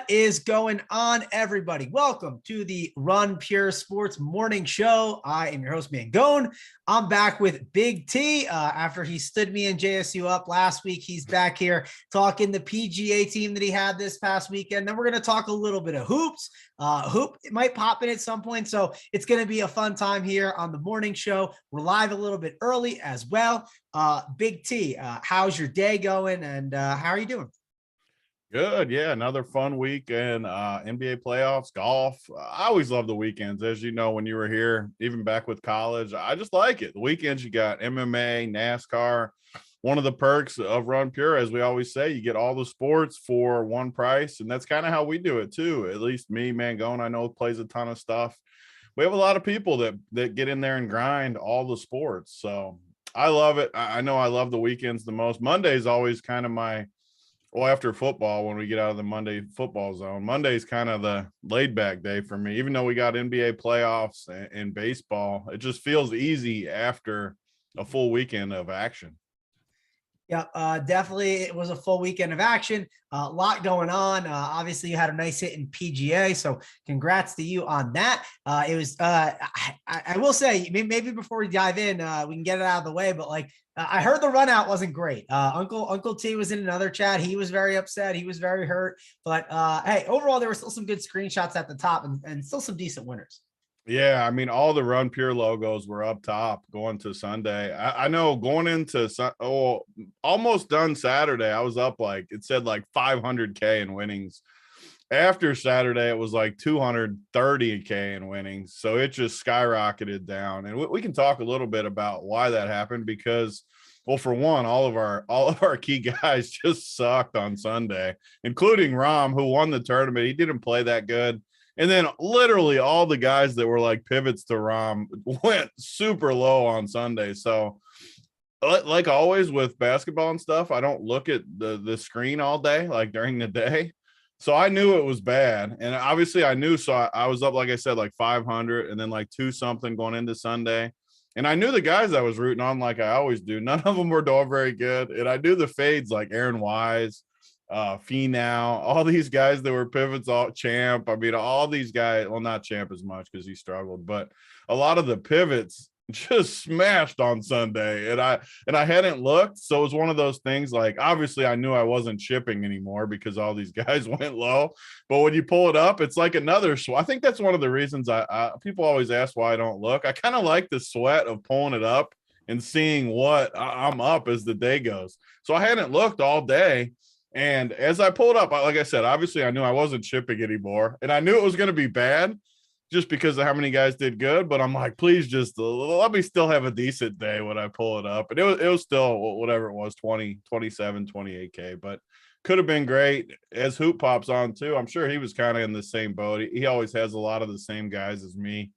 is going on, everybody? Welcome to the Run Pure Sports Morning Show. I am your host, Mangone. I'm back with Big T. After he stood me and JSU up last week, he's back here talking the PGA team that he had this past weekend. Then we're going to talk a little bit of hoops. Hoop might pop in at some point, so it's going to be a fun time here on the morning show. We're live a little bit early as well. Big T, how's your day going, and how are you doing? Good. Yeah. Another fun week in NBA playoffs, golf. I always love the weekends. As you know, when you were here, even back with college, I just like it. The weekends, you got MMA, NASCAR. One of the perks of Run Pure, as we always say, you get all the sports for one price. And that's kind of how we do it too. At least me, Mangone, I know plays a ton of stuff. We have a lot of people that get in there and grind all the sports. So I love it. I know I love the weekends the most. Monday is always kind of after football, when we get out of the Monday football zone, Monday's kind of the laid back day for me. Even though we got NBA playoffs and baseball, it just feels easy after a full weekend of action. Yeah, definitely. It was a full weekend of action. A lot going on. Obviously, you had a nice hit in PGA, so congrats to you on that. It was. I will say, maybe before we dive in, we can get it out of the way. But I heard the run out wasn't great. Uncle T was in another chat. He was very upset. He was very hurt. But hey, overall, there were still some good screenshots at the top and still some decent winners. Yeah, I mean, all the Run Pure logos were up top going to Sunday. I know going into almost done Saturday, I was up it said 500K in winnings. After Saturday, it was 230K in winnings. So it just skyrocketed down. And we can talk a little bit about why that happened because, well, for one, all of our key guys just sucked on Sunday, including Rom, who won the tournament. He didn't play that good. And then literally all the guys that were pivots to Rom went super low on Sunday. So like always with basketball and stuff, I don't look at the screen all day, during the day. So I knew it was bad. And obviously I knew, so I was up, like I said, 500 and then 2 something going into Sunday. And I knew the guys I was rooting on, like I always do. None of them were doing very good. And I knew the fades like Aaron Wise, Finau, all these guys that were pivots, all Champ. I mean, all these guys, well, not Champ as much because he struggled, but a lot of the pivots just smashed on Sunday. And I hadn't looked. So it was one of those things, obviously I knew I wasn't shipping anymore because all these guys went low. But when you pull it up, it's like another I think that's one of the reasons people always ask why I don't look. I kind of like the sweat of pulling it up and seeing what I'm up as the day goes. So I hadn't looked all day. And as I pulled up, like I said, obviously I knew I wasn't shipping anymore. And I knew it was going to be bad just because of how many guys did good. But I'm like, please just let me still have a decent day when I pull it up. And it was still whatever it was, 20, 27, 28K. But could have been great. As Hoop pops on too, I'm sure he was kind of in the same boat. He always has a lot of the same guys as me.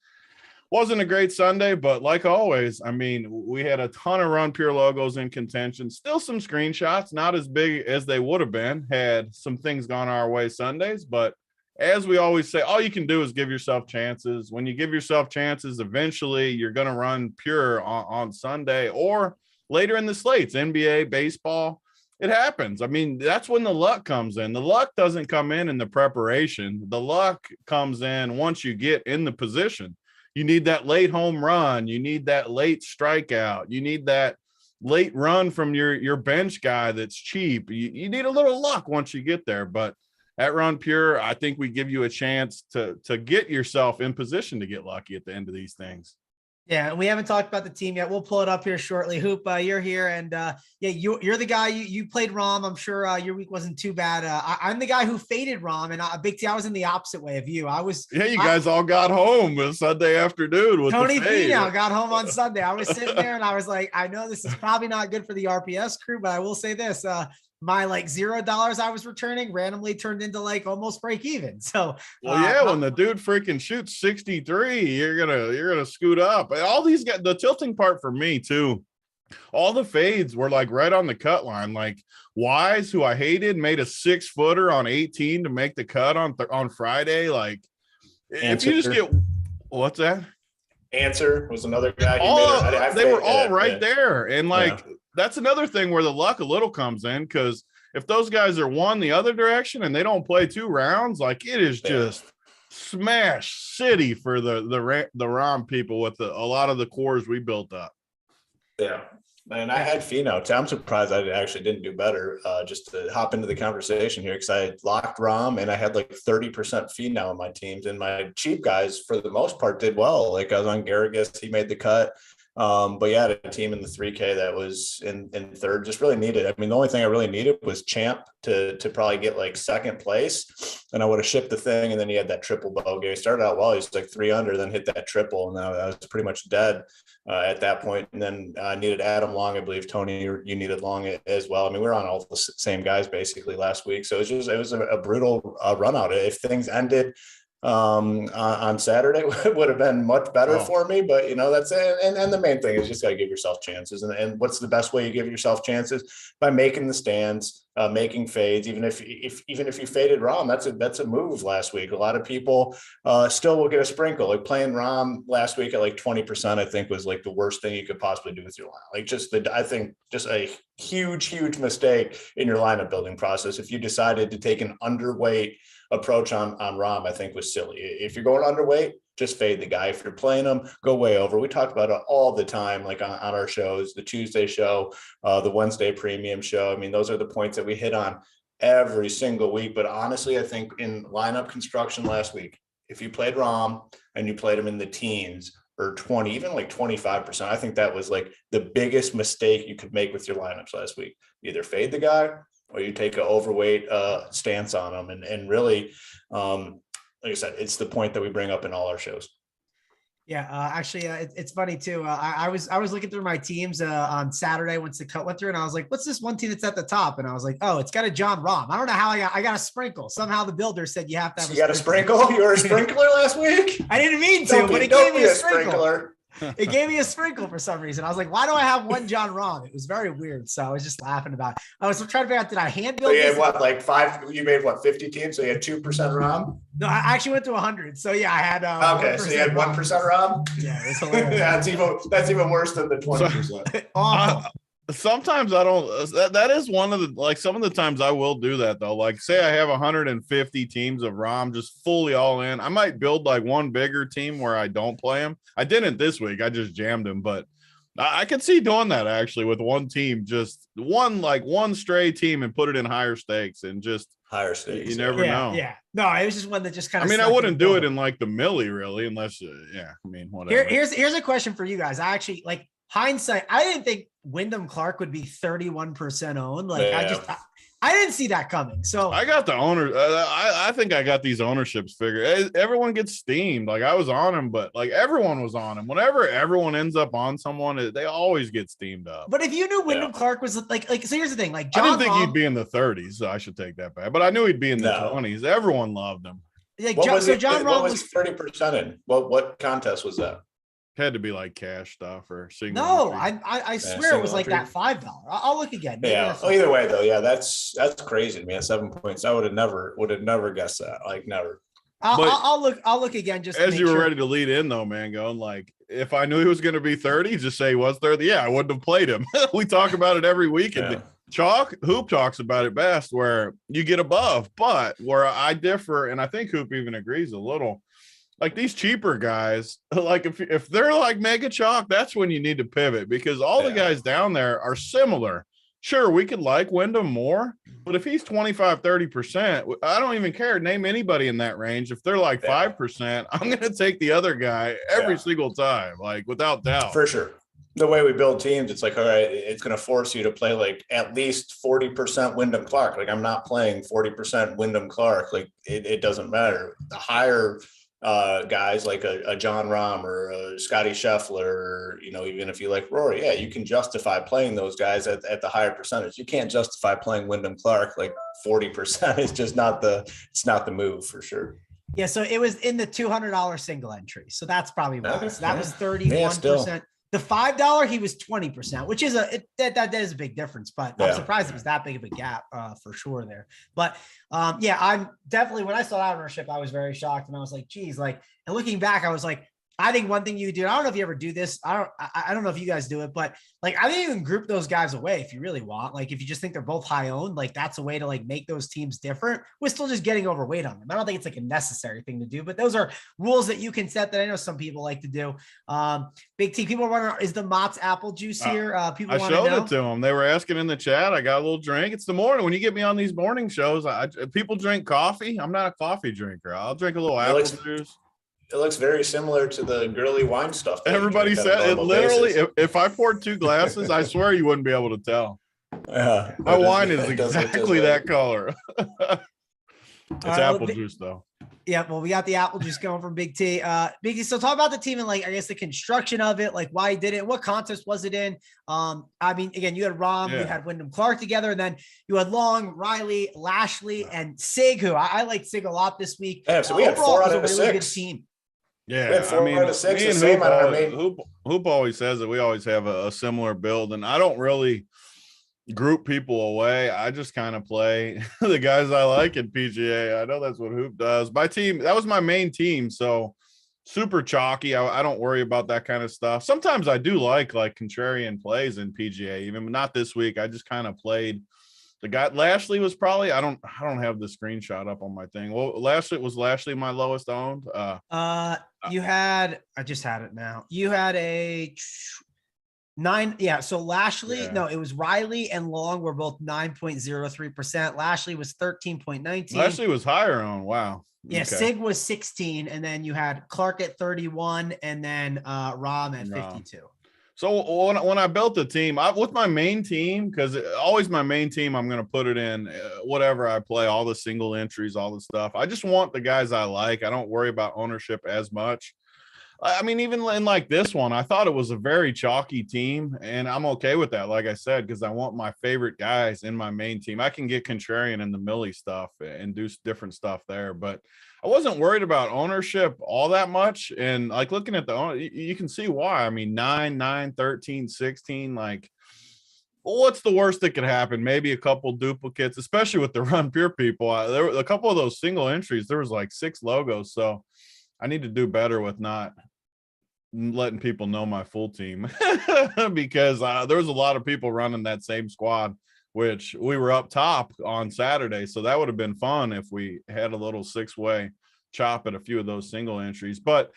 Wasn't a great Sunday, but like always, I mean, we had a ton of Run Pure logos in contention. Still some screenshots, not as big as they would have been had some things gone our way Sundays. But as we always say, all you can do is give yourself chances. When you give yourself chances, eventually you're going to run pure on Sunday or later in the slates, NBA, baseball. It happens. I mean, that's when the luck comes in. The luck doesn't come in the preparation. The luck comes in once you get in the position. You need that late home run. You need that late strikeout. You need that late run from your bench guy that's cheap. You need a little luck once you get there. But at Run Pure, I think we give you a chance to get yourself in position to get lucky at the end of these things. Yeah, we haven't talked about the team yet. We'll pull it up here shortly. Hoop, you're here, and you're the guy. You played Rom. I'm sure your week wasn't too bad. I'm the guy who faded Rom, and Big T. I was in the opposite way of you. You guys all got home Sunday afternoon with Tony Finau got home on Sunday. I was sitting there, and I was like, I know this is probably not good for the RPS crew, but I will say this: my $0 I was returning randomly turned into almost break even. So when the dude freaking shoots 63, you're gonna scoot up. All these guys, the tilting part for me too, all the fades were right on the cut line. Wise, who I hated, made a 6-footer on 18 to make the cut on Friday. If you just get what's that? Answer was another guy. They were all right there. And that's another thing where the luck a little comes in because if those guys are one the other direction and they don't play 2 rounds, like it is just smash city for the ROM people with a lot of the cores we built up. Yeah. And I had Fino too. I'm surprised I actually didn't do better. Just to hop into the conversation here, because I locked Rom and I had like 30% Fino in my teams, and my cheap guys for the most part did well. Like I was on Garrigus, he made the cut. But yeah, I had a team in the 3K that was in third, just really needed. I mean, the only thing I really needed was Champ to probably get like second place, and I would have shipped the thing. And then he had that triple bogey. He started out well, he was like 3 under, then hit that triple, and I was pretty much dead at that point. And then I needed Adam Long. I believe Tony, you needed Long as well. I mean, we were on all the same guys basically last week, so it was a brutal run out. If things ended on Saturday, would have been much better for me, but you know, that's it. And the main thing is just got to give yourself chances. And what's the best way you give yourself chances? By making the stands, making fades. Even if you faded Rom, that's a move last week. A lot of people still will get a sprinkle. Like playing Rom last week at like 20%, I think was like the worst thing you could possibly do with your line. Like I think just a huge mistake in your lineup building process. If you decided to take an underweight approach on Rom, I think was silly. If you're going underweight, just fade the guy. If you're playing him, go way over. We talk about it all the time, like on our shows, the Tuesday show, the Wednesday premium show. I mean, those are the points that we hit on every single week. But honestly, I think in lineup construction last week, if you played Rom and you played him in the teens or 20, even like 25%, I think that was like the biggest mistake you could make with your lineups last week. Either fade the guy or you take an overweight stance on them. And really, like I said, it's the point that we bring up in all our shows. Yeah, actually, it's funny too. I was looking through my teams on Saturday once the cut went through, and I was like, "What's this one team that's at the top?" And I was like, "Oh, it's got a John Rahm." I don't know how I got a sprinkle. Somehow the builder said you have to have. You got a sprinkle? You were a sprinkler last week? I didn't mean to, but it gave me a sprinkler. Sprinkler. It gave me a sprinkle for some reason. I was like, why do I have one John Rahm? It was very weird. So I was just laughing about it. I was trying to figure out, did I hand build? So you had what, like 5? You made what, 50 teams? So you had 2% Rahm? No, I actually went to 100. So yeah, I had. Okay, so you had 1% Rahm? Yeah, it's hilarious. Yeah, that's even worse than the 20%. Awful. Sometimes I don't, that is one of the, like some of the times I will do that though. Like say I have 150 teams of ROM just fully all in. I might build like one bigger team where I don't play him. I didn't this week. I just jammed him, but I could see doing that actually with one team, just one stray team and put it in higher stakes and just higher stakes. You never know. Yeah. No, it was just one that just kind of, I mean, I wouldn't do it in like the milli really, unless, I mean, whatever. Here's a question for you guys. I actually like, hindsight, I didn't think Wyndham Clark would be 31% owned. Like I didn't see that coming. So I got the owner. I think I got these ownerships figured. Everyone gets steamed. Like I was on him, but like everyone was on him. Whenever everyone ends up on someone, they always get steamed up. But if you knew Wyndham Clark was like, so here's the thing. Like I didn't think he'd be in the 30s, so I should take that back. But I knew he'd be in the 20s. Everyone loved him. Like, John Rahm was 30% in. What contest was that? Had to be like cash stuff or single. No, I swear it was like that $5. I'll look again. Maybe either way though, that's crazy to me. At 7 points, I would have never guessed that. Like never. I'll look again. Just as you were ready to lead in though, man, going like if I knew he was going to be 30, just say he was 30. Yeah, I wouldn't have played him. We talk about it every week. And Hoop talks about it best, where you get above, but where I differ, and I think Hoop even agrees a little. Like these cheaper guys, like if they're like mega chalk, that's when you need to pivot, because all the guys down there are similar. Sure, we could like Wyndham more, but if he's 25, 30%, I don't even care. Name anybody in that range. If they're like 5%, I'm going to take the other guy every single time, like without doubt. For sure. The way we build teams, it's like, all right, it's going to force you to play like at least 40% Wyndham Clark. Like I'm not playing 40% Wyndham Clark. Like it doesn't matter. The higher guys like a John Rahm or a Scotty Scheffler, or, even if you like Rory, you can justify playing those guys at the higher percentage. You can't justify playing Wyndham Clark like 40%. It's just not the move for sure. Yeah, so it was in the $200 single entry. So that's probably why. So that was 31%. The $5, he was 20%, which is that is a big difference, but I'm surprised it was that big of a gap for sure there. But I'm definitely, when I saw that ownership, I was very shocked, and I was like, geez, like, and looking back, I was like, I think one thing you do, I don't know if you ever do this. I don't know if you guys do it, but like, I think you can group those guys away if you really want. Like, if you just think they're both high owned, like that's a way to like make those teams different. We're still just getting overweight on them. I don't think it's like a necessary thing to do, but those are rules that you can set that I know some people like to do. Big T, people are wondering, is the Mott's apple juice here? People I showed it to them. They were asking in the chat. I got a little drink. It's the morning. When you get me on these morning shows, people drink coffee. I'm not a coffee drinker. I'll drink a little apple juice. It looks very similar to the girly wine stuff. Everybody said it literally. If I poured 2 glasses, I swear you wouldn't be able to tell. Yeah, my wine is exactly that color. It's apple juice though. Yeah, well, we got the apple juice going from Big T. Big T, so talk about the team and like, I guess the construction of it, like why he did it, what contest was it in? I mean, again, you had Rom, you had Wyndham Clark together, and then you had Long, Riley, Lashley, and Sig, who I like Sig a lot this week. Yeah, so we had 4 out of 6. Really good team. Yeah, I mean, Hoop always says that we always have a similar build, and I don't really group people away. I just kind of play the guys I like in PGA. I know that's what Hoop does. My team, that was my main team, so super chalky. I don't worry about that kind of stuff. Sometimes I do like contrarian plays in PGA, even but not this week. I just kind of played the guy. Lashley was probably, I don't have the screenshot up on my thing. Well, Lashley my lowest owned. You had, I just had it now. You had a 9. Yeah. So Lashley, no, it was Riley and Long were both 9.03%. Lashley was 13.19. Lashley was higher on. Wow. Yeah. Okay. Sig was 16. And then you had Clark at 31 and then Rom at 52. So when I built the team, with my main team, because always my main team, I'm going to put it in whatever I play, all the single entries, all the stuff. I just want the guys I like. I don't worry about ownership as much. I mean, even in like this one, I thought it was a very chalky team, and I'm okay with that, like I said, because I want my favorite guys in my main team. I can get contrarian in the Millie stuff and do different stuff there, but I wasn't worried about ownership all that much. And like looking at the owner, you can see why. I mean, 9, 13, 16, like, well, what's the worst that could happen? Maybe a couple duplicates, especially with the Run Pure people. There were a couple of those single entries. There was like 6 logos. So I need to do better with not letting people know my full team because there was a lot of people running that same squad, which we were up top on Saturday. So that would have been fun if we had a little 6-way chop at a few of those single entries. But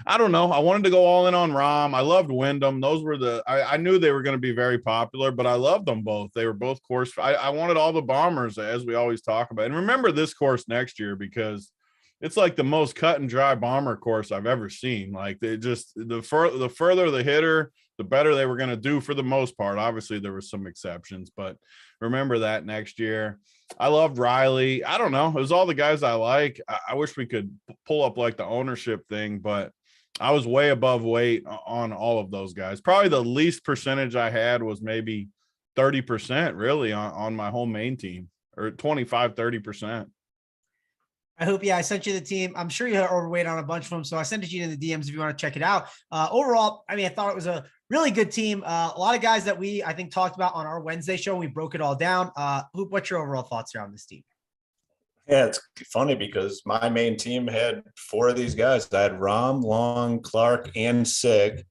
I don't know. I wanted to go all in on Rom. I loved Wyndham. Those were I knew they were going to be very popular, but I loved them both. They were both course. I wanted all the bombers, as we always talk about. And remember this course next year because it's like the most cut and dry bomber course I've ever seen. Like they just, the further the hitter, the better they were going to do for the most part. Obviously there were some exceptions, but remember that next year. I loved Riley. I don't know. It was all the guys I like. I wish we could pull up like the ownership thing, but I was way above weight on all of those guys. Probably the least percentage I had was maybe 30% really on my whole main team, or 25-30%. I hope, I sent you the team. I'm sure you had overweight on a bunch of them, so I sent it to you in the DMs if you want to check it out. Overall, I mean, I thought it was a really good team. A lot of guys that I think, talked about on our Wednesday show. We broke it all down. Hoop, what's your overall thoughts here on this team? Yeah, it's funny because my main team had 4 of these guys. I had Rom, Long, Clark, and Sig.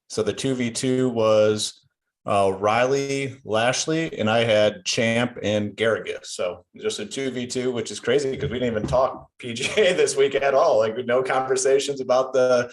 So the 2v2 was Riley, Lashley, and I had Champ and Garrigus. So just a 2v2, which is crazy because we didn't even talk PGA this week at all. Like no conversations about the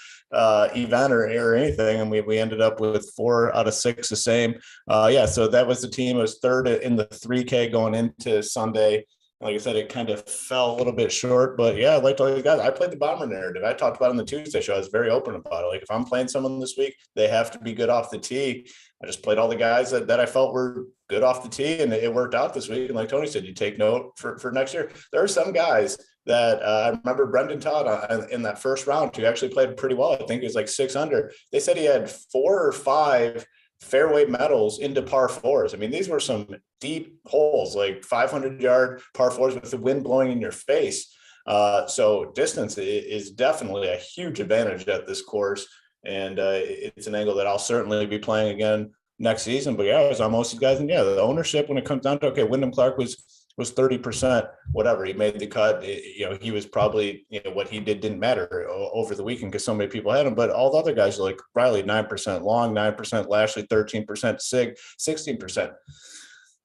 event or anything. And we ended up with 4 out of 6 the same. So that was the team. It was third in the 3K going into Sunday. Like I said, it kind of fell a little bit short, but I liked all these guys. I played the bomber narrative. I talked about it on the Tuesday show. I was very open about it. Like if I'm playing someone this week, they have to be good off the tee. I just played all the guys that I felt were good off the tee, and it worked out this week. And like Tony said, you take note for next year. There are some guys that I remember Brendan Todd in that first round who actually played pretty well. I think it was like 6 under. They said he had 4 or 5 fairway medals into par 4s. I mean, these were some deep holes, like 500-yard par 4s with the wind blowing in your face. So distance is definitely a huge advantage at this course. And it's an angle that I'll certainly be playing again next season. But I was on most of these guys. And the ownership, when it comes down to, Wyndham Clark was was 30%, whatever. He made the cut. He was probably, what he did didn't matter over the weekend because so many people had him. But all the other guys, like Riley, 9% long, 9%, Lashley, 13%, Sig, 16%.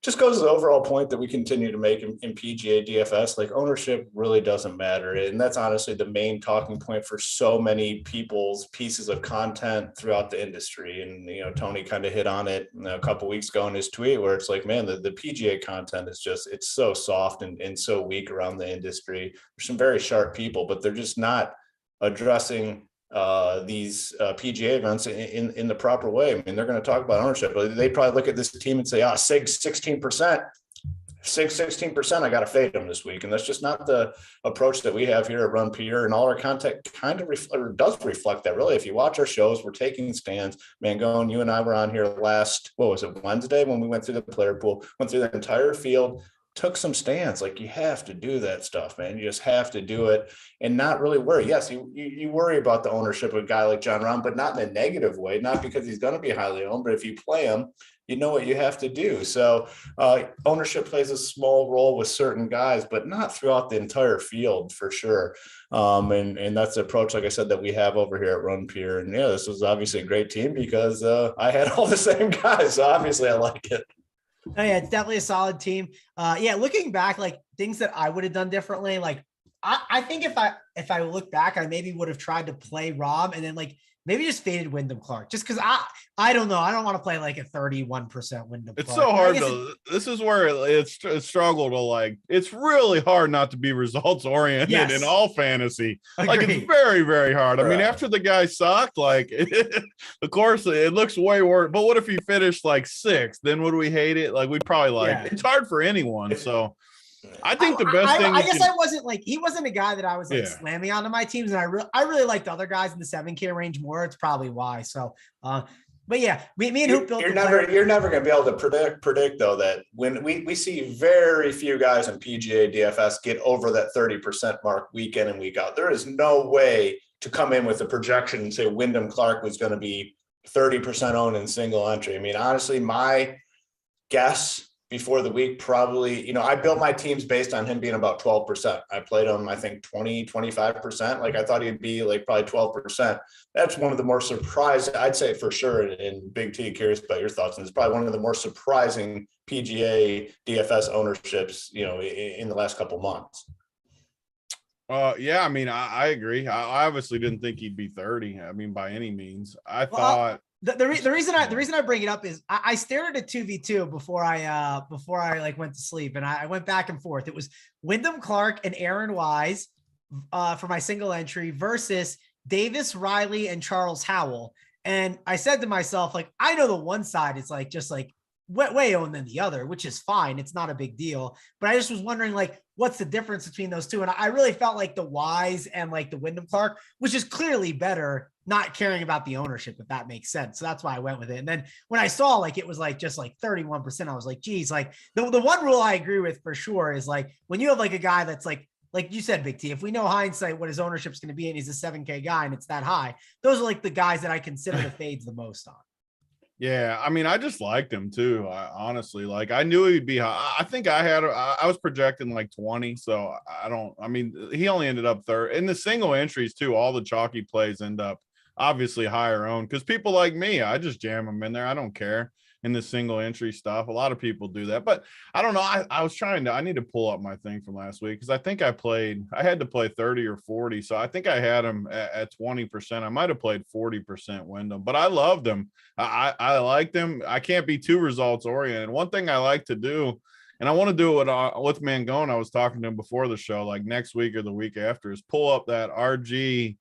Just goes to the overall point that we continue to make in PGA DFS, like ownership really doesn't matter. And that's honestly the main talking point for so many people's pieces of content throughout the industry. And, Tony kind of hit on it a couple of weeks ago in his tweet where it's like, man, the PGA content is just, it's so soft and so weak around the industry. There's some very sharp people, but they're just not addressing these PGA events in the proper way. I mean, they're going to talk about ownership, but they probably look at this team and say, Sig 16%, Sig 16%, I got to fade them this week. And that's just not the approach that we have here at Run Pure. And all our content kind of does reflect that. Really, if you watch our shows, we're taking stands. Mangone, you and I were on here Wednesday when we went through the player pool, went through the entire field, took some stands. Like, you have to do that stuff, man. You just have to do it and not really worry. Yes, you worry about the ownership of a guy like John Rahm, but not in a negative way, not because he's going to be highly owned, but if you play him, you know what you have to do. So ownership plays a small role with certain guys, but not throughout the entire field for sure. And that's the approach, like I said, that we have over here at Run Pure. And this was obviously a great team because I had all the same guys. So obviously I like it. Oh, yeah, it's definitely a solid team. Looking back, like things that I would have done differently, like I think if I look back, I maybe would have tried to play Rob and then like maybe just faded Wyndham Clark just because I don't know. I don't want to play like a 31% Wyndham It's Clark. so hard this is where it's struggle to like, it's really hard not to be results oriented in all fantasy. Agreed. Like it's very, very hard. I mean, after the guy sucked, like of course it looks way worse, but what if he finished like 6th? Then would we hate it? Like we'd probably it's hard for anyone. So I think the best thing. I guess I wasn't like, he wasn't a guy that I was like slamming onto my teams. And I really liked other guys in the 7K range more. It's probably why. So, but yeah, me and Hoop built. You're never going to be able to predict though, that when we see very few guys in PGA DFS get over that 30% mark week in and week out. There is no way to come in with a projection and say Wyndham Clark was going to be 30% owned in single entry. I mean, honestly, my guess before the week, probably, I built my teams based on him being about 12%. I played him, I think 25%. Like I thought he'd be like probably 12%. That's one of the more surprising, I'd say for sure. And Big T, curious about your thoughts. And it's probably one of the more surprising PGA DFS ownerships, in the last couple of months. I mean, I agree. I obviously didn't think he'd be 30. I mean, by any means. I thought the reason I bring it up is I stared at a 2v2 before I like went to sleep, and I went back and forth. It was Wyndham Clark and Aaron Wise for my single entry versus Davis Riley and Charles Howell. And I said to myself, like, I know the one side is like just like way owned than the other, which is fine. It's not a big deal. But I just was wondering, like, what's the difference between those two? And I really felt like the Wise and like the Wyndham Clark, which is clearly better, not caring about the ownership, if that makes sense. So that's why I went with it. And then when I saw like it was like just like 31%, I was like, geez, like the one rule I agree with for sure is like when you have like a guy that's like you said, Big T, if we know hindsight what his ownership is going to be and he's a 7K guy and it's that high, those are like the guys that I consider the fades the most on. Yeah, I mean, I just liked him too. Honestly, like I knew he'd be high. I think I was projecting like 20. So he only ended up third in the single entries too. All the chalky plays end up obviously higher owned because people like me, I just jam them in there. I don't care in the single entry stuff. A lot of people do that, but I don't know. I need to pull up my thing from last week because I think I had to play 30 or 40. So I think I had him at 20%. I might have played 40% Wyndham, but I loved him. I liked him. I can't be too results oriented. One thing I like to do, and I want to do it with Mangone, I was talking to him before the show, like next week or the week after, is pull up that RG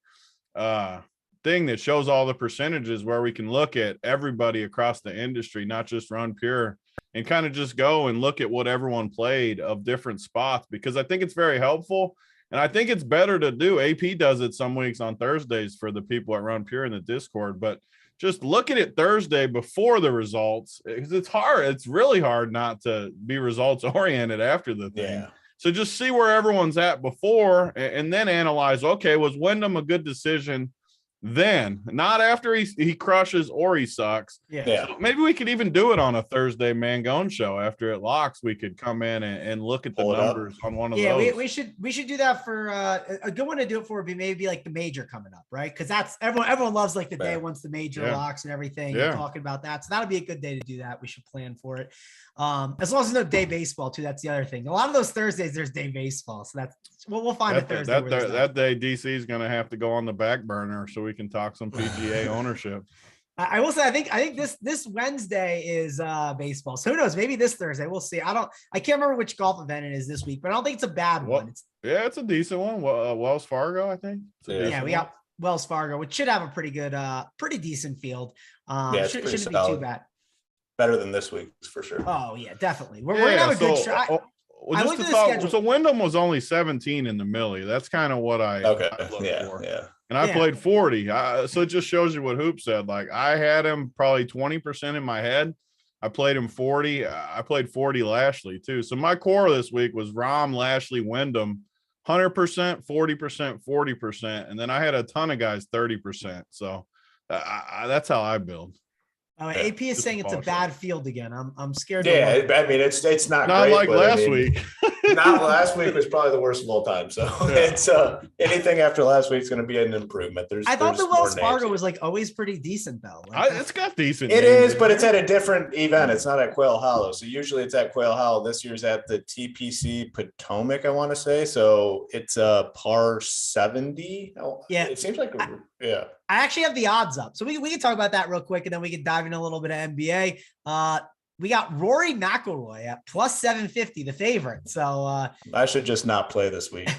thing that shows all the percentages where we can look at everybody across the industry, not just Run Pure, and kind of just go and look at what everyone played of different spots, because I think it's very helpful. And I think it's better to do. AP does it some weeks on Thursdays for the people at Run Pure in the Discord, but just look at it Thursday before the results, because it's hard. It's really hard not to be results oriented after the thing. Yeah. So just see where everyone's at before and then analyze, okay, was Wyndham a good decision then, not after he crushes or he sucks. Yeah. So maybe we could even do it on a Thursday Mangone show after it locks. We could come in and look at the numbers on one of those. We should do that for a good one to do it for would be maybe like the major coming up, right? Because that's everyone loves like the day once the major locks and everything. And talking about that, so that'll be a good day to do that. We should plan for it. As long as there's no day baseball too. That's the other thing. A lot of those Thursdays there's day baseball, so that's we'll find a Thursday. That day DC is going to have to go on the back burner so we can talk some PGA ownership. I will say I think this Wednesday is baseball. So who knows? Maybe this Thursday. We'll see. I can't remember which golf event it is this week, but I don't think it's a bad one. It's a decent one. Wells Fargo, I think. We got Wells Fargo, which should have a pretty good, pretty decent field. Shouldn't be too bad. Better than this week's for sure. Oh yeah, definitely. We're gonna have a good try. So Wyndham was only 17 in the millie. That's kind of what I looked for. And I played 40. So it just shows you what Hoop said. Like I had him probably 20% in my head. I played him 40. I played 40 Lashley too. So my core this week was Rahm, Lashley, Wyndham, 100%, 40%, 40%. And then I had a ton of guys 30%. So that's how I build. AP is saying it's a bad field again. I'm scared. Yeah, I mean it's not great, like last week. Not last week was probably the worst of all time. So it's anything after last week is going to be an improvement. I thought the Wells Fargo was like always pretty decent though. It's got decent. It is, but it's at a different event. It's not at Quail Hollow. So usually it's at Quail Hollow. This year's at the TPC Potomac, I want to say. So it's a par 70. Yeah, it seems like I actually have the odds up. So we can talk about that real quick and then we can dive into a little bit of NBA. We got Rory McIlroy at plus 750, the favorite. So I should just not play this week.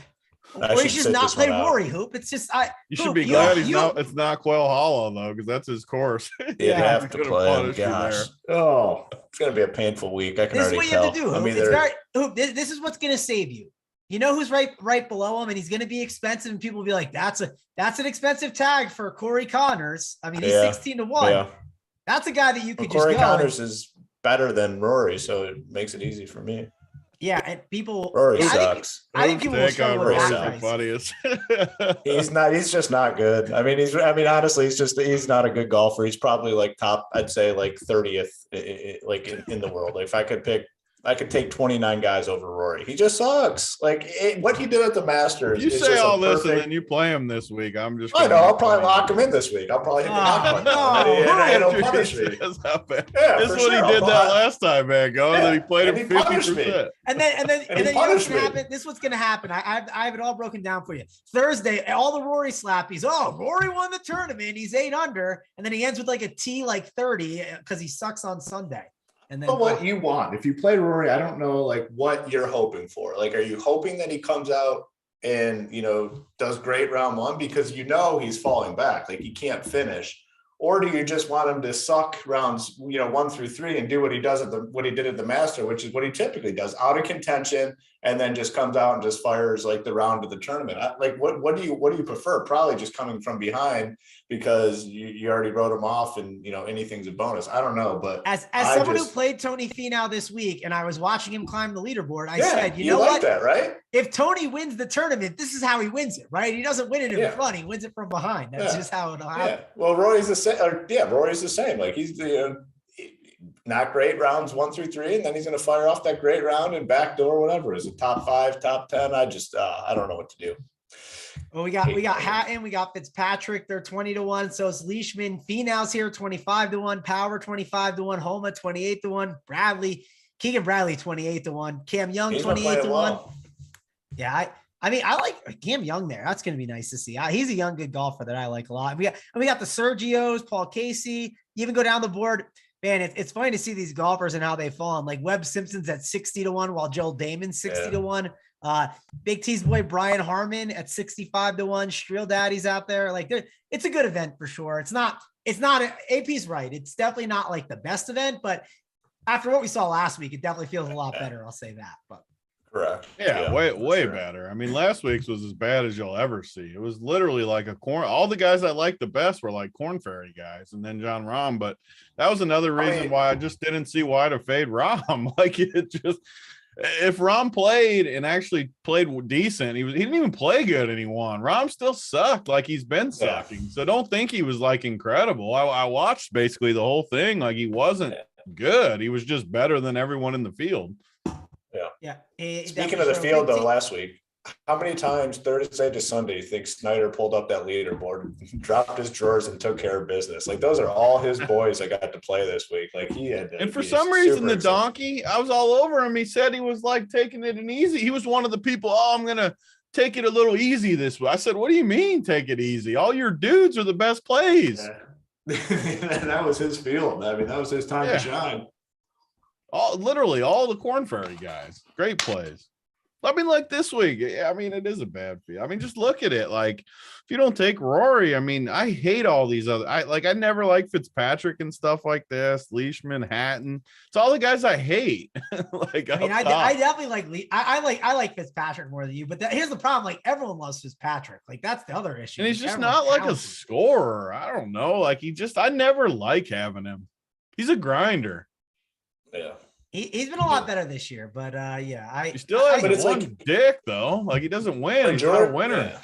Or you should not play Rory, Hoop. It's just you should be glad it's not Quail Hollow though, because that's his course. You have to play. Gosh. Oh, it's gonna be a painful week. I can already tell. This is what you have to do, Hoop. Hoop, this is what's gonna save you. You know who's right below him, and he's going to be expensive, and people will be like, "That's an expensive tag for Corey Connors." I mean, he's 16-1. Yeah. That's a guy that you could just go. Corey Connors is better than Rory, so it makes it easy for me. Yeah, and people. Rory sucks. I think people will struggle with that price. He's just not good. I mean, honestly, he's not a good golfer. He's probably like top, I'd say like 30th, like in the world. Like if I could take 29 guys over Rory. He just sucks. Like what he did at the Masters. You say all this and then you play him this week. I'm just. I know. I'll probably lock him in this week. I'll probably hit the and he'll punish me. That's what he did that last time, man. Then he played him 50%. And then you know what's gonna happen? This is what's gonna happen. I have it all broken down for you. Thursday, all the Rory slappies. Oh, Rory won the tournament. He's 8 under, and then he ends with like a T like 30 because he sucks on Sunday. And then what you want. If you play Rory, I don't know like what you're hoping for. Like, are you hoping that he comes out and, does great round one because he's falling back, like he can't finish? Or do you just want him to suck rounds, 1 through 3 and do what he does what he did at the Master, which is what he typically does, out of contention, and then just comes out and just fires like the round of the tournament? What do you prefer? Probably just coming from behind because you already wrote him off and anything's a bonus. I don't know, but as someone who played Tony Finau this week and I was watching him climb the leaderboard, I said, you know what? That, right? If Tony wins the tournament, this is how he wins it, right? He doesn't win it in front; he wins it from behind. That's just how it'll happen. Yeah. Well, Rory's the same. Rory's the same. Like he's the not great rounds 1 through 3, and then he's going to fire off that great round and backdoor whatever. Is it top 5, top 10? I just I don't know what to do. Well, we got Hatton, we got Fitzpatrick. They're 20-1. So it's Leishman. Finau's here 25-1. Power 25-1. Homa 28-1. Keegan Bradley 28-1. Cam Young 28-1. Well. Yeah, I mean, I like Cam Young there. That's going to be nice to see. He's a young, good golfer that I like a lot. We got the Sergios, Paul Casey. You even go down the board. Man, it's funny to see these golfers and how they've fallen. Like Webb Simpson's at 60-1, while Joel Damon's 60-1. Big T's boy Brian Harmon at 65-1. Streel Daddy's out there. Like it's a good event for sure. It's not AP's right. It's definitely not like the best event, but after what we saw last week, it definitely feels a lot better. I'll say that. But correct. Yeah, way better. I mean, last week's was as bad as you'll ever see. It was literally like all the guys I liked the best were like Corn Ferry guys and then John Rahm. But that was another reason why I just didn't see why to fade Rahm. Like if Rom played and actually played decent, he didn't even play good and he won. Rom still sucked like he's been sucking. So don't think he was like incredible. I watched basically the whole thing. Like he wasn't good. He was just better than everyone in the field. Yeah. Speaking of the field though, last week, how many times Thursday to Sunday you think Snyder pulled up that leaderboard, dropped his drawers, and took care of business? Like those are all his boys that got to play this week. Like he had to, and for some reason the donkey, I was all over him. He said he was like taking it an easy. He was one of the people, I'm gonna take it a little easy this week. I said, what do you mean take it easy? All your dudes are the best plays. That was his field. I mean, that was his time to shine. Literally all the Corn Ferry guys, great plays. I mean, like this week, I mean, it is a bad field. I mean, just look at it. Like, if you don't take Rory, I mean, I hate all these other. I never like Fitzpatrick and stuff like this. Leishman, Hatton. It's all the guys I hate. Like, I mean, I definitely like. I like Fitzpatrick more than you. But here's the problem: like, everyone loves Fitzpatrick. Like, that's the other issue. And he's just not like a scorer. I don't know. Like, I never like having him. He's a grinder. Yeah. He's been a lot better this year, but he still has one dick though. Like he doesn't win. He's not a winner. Yeah.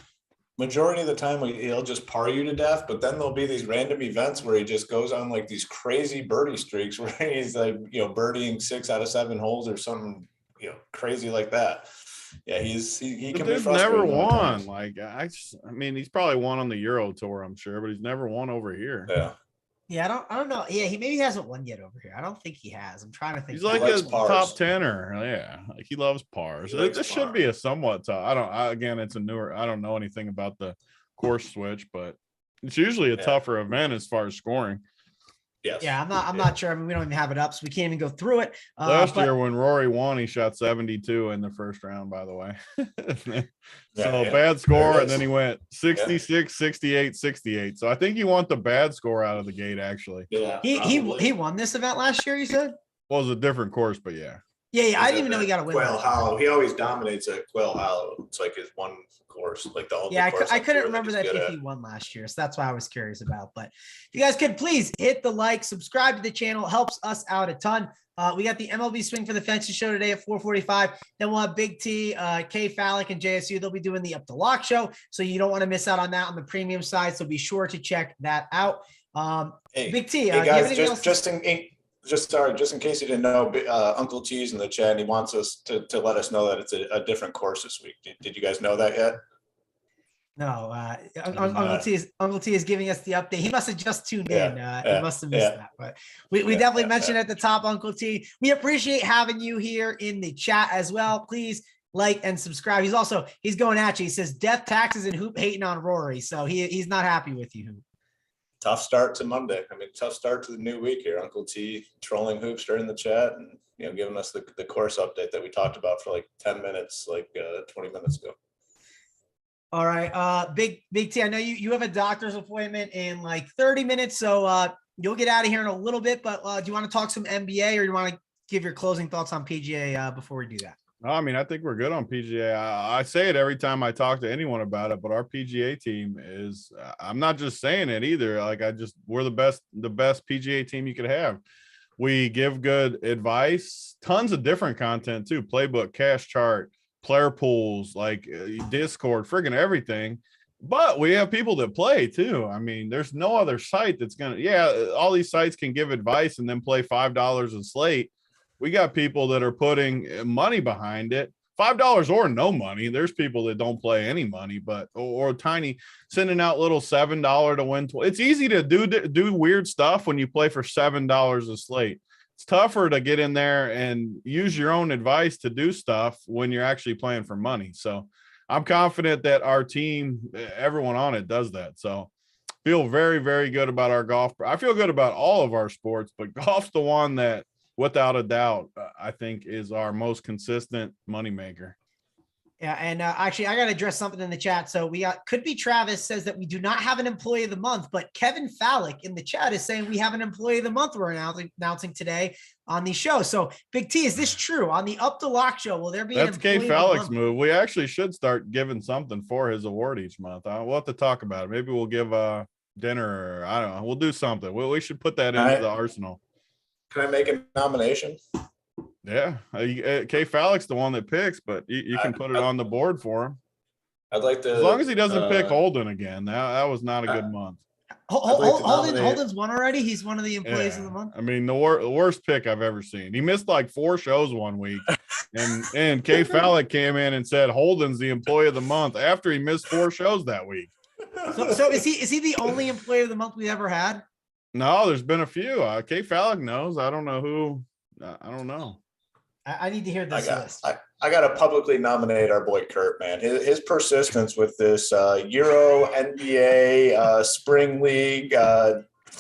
Majority of the time, he'll just par you to death. But then there'll be these random events where he just goes on like these crazy birdie streaks where he's like, birdieing 6 out of 7 holes or something, crazy like that. Yeah, he can be frustrating. Never won. Like I mean, he's probably won on the Euro Tour, I'm sure, but he's never won over here. Yeah. Yeah, I don't know. Yeah, he maybe hasn't won yet over here. I don't think he has. I'm trying to think. He's like a top 10er. Yeah, like he loves pars. This should be a somewhat tough. Again, it's a newer. I don't know anything about the course switch, but it's usually a tougher event as far as scoring. Yes. Yeah, I'm not sure. I mean, we don't even have it up, so we can't even go through it. Last year when Rory won, he shot 72 in the first round, by the way. Bad score, and then he went 66, 68, 68. So I think you want the bad score out of the gate, actually. Yeah. He won this event last year, you said? Well, it was a different course, but yeah. Yeah, I didn't even know he got a win. Quail Hollow. He always dominates at Quail Hollow. It's like his one course, like the only course. I couldn't remember that if he won last year, so that's why I was curious about. But if you guys could please hit the like, subscribe to the channel, it helps us out a ton. We got the MLB Swing for the Fences show today at 4:45. Then we'll have Big T, K Fallick, and JSU. They'll be doing the Up the Lock show, so you don't want to miss out on that on the premium side. So be sure to check that out. Big T, guys, just in case you didn't know, Uncle T's in the chat, and he wants us to let us know that it's a different course this week. Did you guys know that yet? No, Uncle T is giving us the update. He must have just tuned in. He must have missed that, but we definitely mentioned at the top, Uncle T. We appreciate having you here in the chat as well. Please like and subscribe. He's going at you. He says death, taxes, and hoop hating on Rory. So he's not happy with you. Tough start to Monday. I mean, tough start to the new week here. Uncle T trolling Hoopster in the chat and giving us the course update that we talked about for like 10 minutes, 20 minutes ago. All right, Big T, I know you have a doctor's appointment in like 30 minutes, so you'll get out of here in a little bit. But do you want to talk some NBA, or do you want to give your closing thoughts on PGA before we do that? I mean, I think we're good on PGA. I say it every time I talk to anyone about it, but our PGA team is, I'm not just saying it either. We're the best PGA team you could have. We give good advice, tons of different content too. Playbook, cash chart, player pools, Discord, friggin' everything. But we have people that play too. I mean, there's no other site that's all these sites can give advice and then play $5 a slate. We got people that are putting money behind it, $5 or no money. There's people that don't play any money, or tiny, sending out little $7 to win. It's easy to do weird stuff when you play for $7 a slate. It's tougher to get in there and use your own advice to do stuff when you're actually playing for money. So I'm confident that our team, everyone on it, does that. So feel very, very good about our golf. I feel good about all of our sports, but golf's the one that, without a doubt, I think is our most consistent moneymaker. Yeah, and actually, I got to address something in the chat. So we got Could Be Travis says that we do not have an employee of the month, but Kevin Fallick in the chat is saying we have an employee of the month we're announcing today on the show. So Big T, is this true? On the Up the Lock show, will there be an employee? That's K Fallick's move. We actually should start giving something for his award each month. We'll have to talk about it. Maybe we'll give a dinner, or I don't know. We'll do something. We should put that into the arsenal. Can I make a nomination? Yeah, K Fallick's the one that picks, but you can put it on the board for him. I'd like to, as long as he doesn't pick Holden again. That was not a good month. Holden's won already. He's one of the employees of the month. I mean, the worst pick I've ever seen. He missed like 4 shows one week, and K Fallick came in and said Holden's the employee of the month after he missed 4 shows that week. So is he the only employee of the month we ever had? No, there's been a few. K Fallick knows. I don't know who. I don't know. I need to hear this list. I got to publicly nominate our boy Kurt, man. His persistence with this Euro, NBA, Spring League,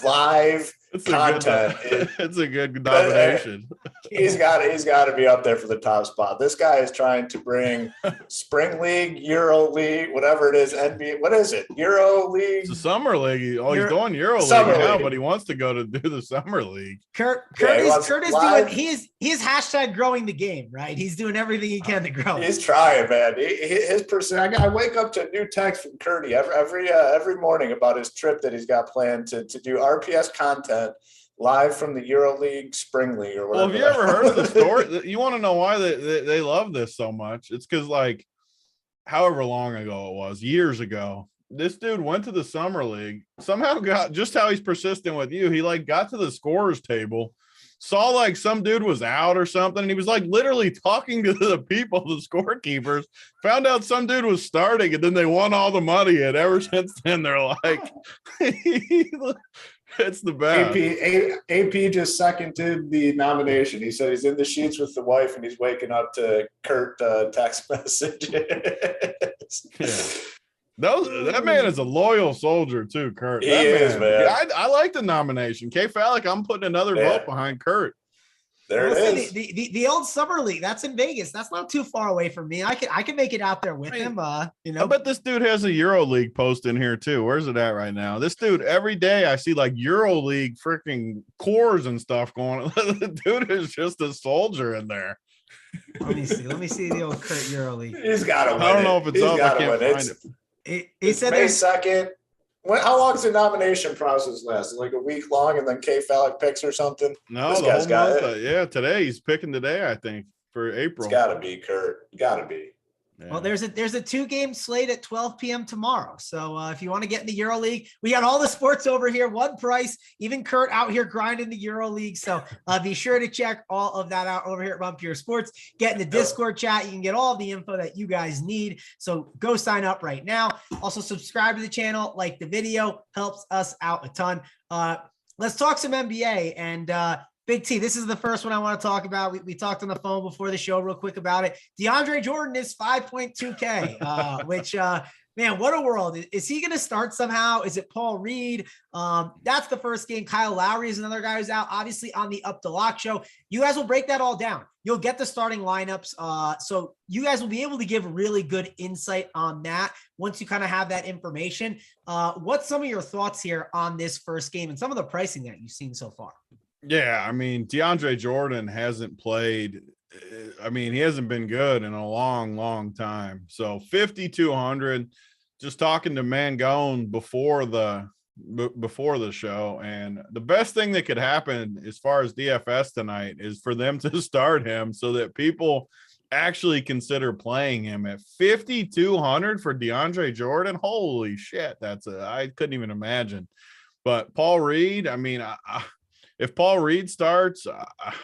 live content. It's a good nomination. He's got to be up there for the top spot. This guy is trying to bring Spring League, Euro League, whatever it is, NBA. What is it? Euro League. It's a summer league. He's doing Euro League now, but he wants to go to do the summer league. Kurt is doing. He's hashtag growing the game, right? He's doing everything he can to grow. He's trying, man. His person. I wake up to a new text from Curdy every morning about his trip that he's got planned to do RPS content live from the EuroLeague Spring League or whatever. Well, have you ever heard of the story? You want to know why they love this so much? It's because, like, however long ago it was, years ago, this dude went to the summer league, somehow got, just how he's persistent with you, he like got to the scorers table, saw like some dude was out or something, and he was like literally talking to the people, the scorekeepers, found out some dude was starting, and then they won all the money, and ever since then they're like it's the best. AP just seconded the nomination. He said he's in the sheets with the wife and he's waking up to Kurt text messages. That man is a loyal soldier too, Kurt. He is, man. I like the nomination. K Fallick, I'm putting another vote behind Kurt. There it is. The old summer league. That's in Vegas. That's not too far away from me. I can make it out there with him. I bet this dude has a Euro League post in here too. Where's it at right now? This dude, every day I see like Euro League freaking cores and stuff going on. The dude is just a soldier in there. Let me see the old Kurt Euro League. He's got to win. I don't know if it's up. I can't find it. He said May 2nd. How long does the nomination process last? Like a week long, and then K Fallick picks or something? No, the whole month. Yeah, today he's picking today, I think, for April. It's got to be, Kurt. Got to be. Yeah. Well, there's a 2-game slate at 12 p.m. tomorrow. So if you want to get in the Euro League, we got all the sports over here, one price. Even Kurt out here grinding the Euro League. So be sure to check all of that out over here at Run Pure Sports. Get in the Discord chat. You can get all the info that you guys need. So go sign up right now. Also subscribe to the channel, like the video, helps us out a ton. Let's talk some NBA and Big T, this is the first one I want to talk about. We talked on the phone before the show real quick about it. DeAndre Jordan is 5.2K, which, man, what a world. Is he going to start somehow? Is it Paul Reed? That's the first game. Kyle Lowry is another guy who's out, obviously, on the Up the Lock show. You guys will break that all down. You'll get the starting lineups. So you guys will be able to give really good insight on that once you kind of have that information. What's some of your thoughts here on this first game and some of the pricing that you've seen so far? Yeah, I mean, DeAndre Jordan hasn't played. I mean, he hasn't been good in a long, long time. So 5,200. Just talking to Mangone before the show, and the best thing that could happen as far as DFS tonight is for them to start him so that people actually consider playing him at 5,200 for DeAndre Jordan. Holy shit, I couldn't even imagine. But Paul Reed, I mean, if Paul Reed starts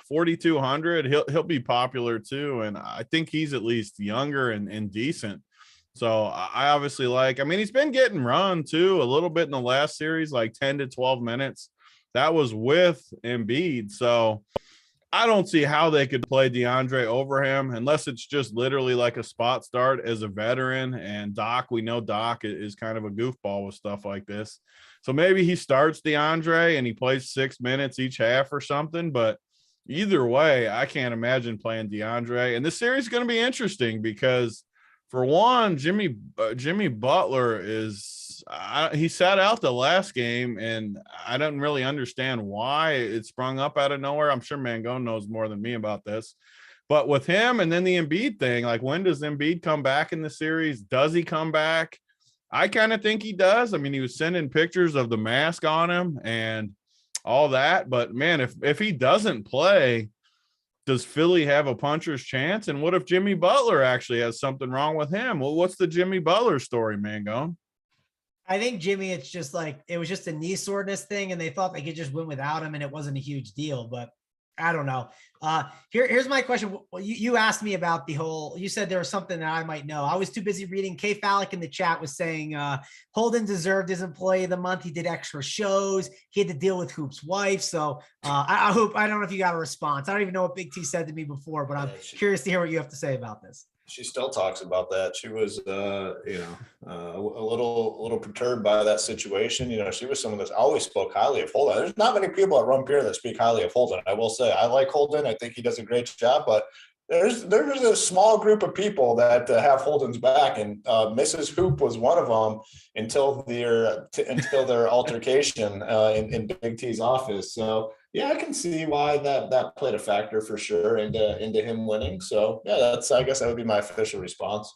4,200, he'll be popular too, and I think he's at least younger and decent. So I obviously he's been getting run too a little bit in the last series, like 10 to 12 minutes. That was with Embiid, so I don't see how they could play DeAndre over him unless it's just literally like a spot start as a veteran. And we know Doc is kind of a goofball with stuff like this. So maybe he starts DeAndre and he plays 6 minutes each half or something. But either way, I can't imagine playing DeAndre. And this series is going to be interesting because, for one, Jimmy Butler he sat out the last game, and I don't really understand why it sprung up out of nowhere. I'm sure Mangone knows more than me about this. But with him and then the Embiid thing, like, when does Embiid come back in the series? Does he come back? I kind of think he does. I mean, he was sending pictures of the mask on him and all that. But, man, if he doesn't play, does Philly have a puncher's chance? And what if Jimmy Butler actually has something wrong with him? Well, what's the Jimmy Butler story, Mangone? I think Jimmy, it's just like, it was just a knee soreness thing and they thought they could just win without him and it wasn't a huge deal, but I don't know. Here's my question. You asked me about you said there was something that I might know. I was too busy reading. K Fallick in the chat was saying Holden deserved his employee of the month. He did extra shows. He had to deal with Hoop's wife. So I don't know if you got a response. I don't even know what Big T said to me before, but I'm curious to hear what you have to say about this. She still talks about that. She was, a little perturbed by that situation. She was someone that's always spoke highly of Holden. There's not many people at Run Pier that speak highly of Holden. I will say I like Holden. I think he does a great job, but there's a small group of people that have Holden's back, and Mrs. Hoop was one of them until their altercation in Big T's office. So yeah, I can see why that played a factor for sure into him winning. So yeah, I guess that would be my official response.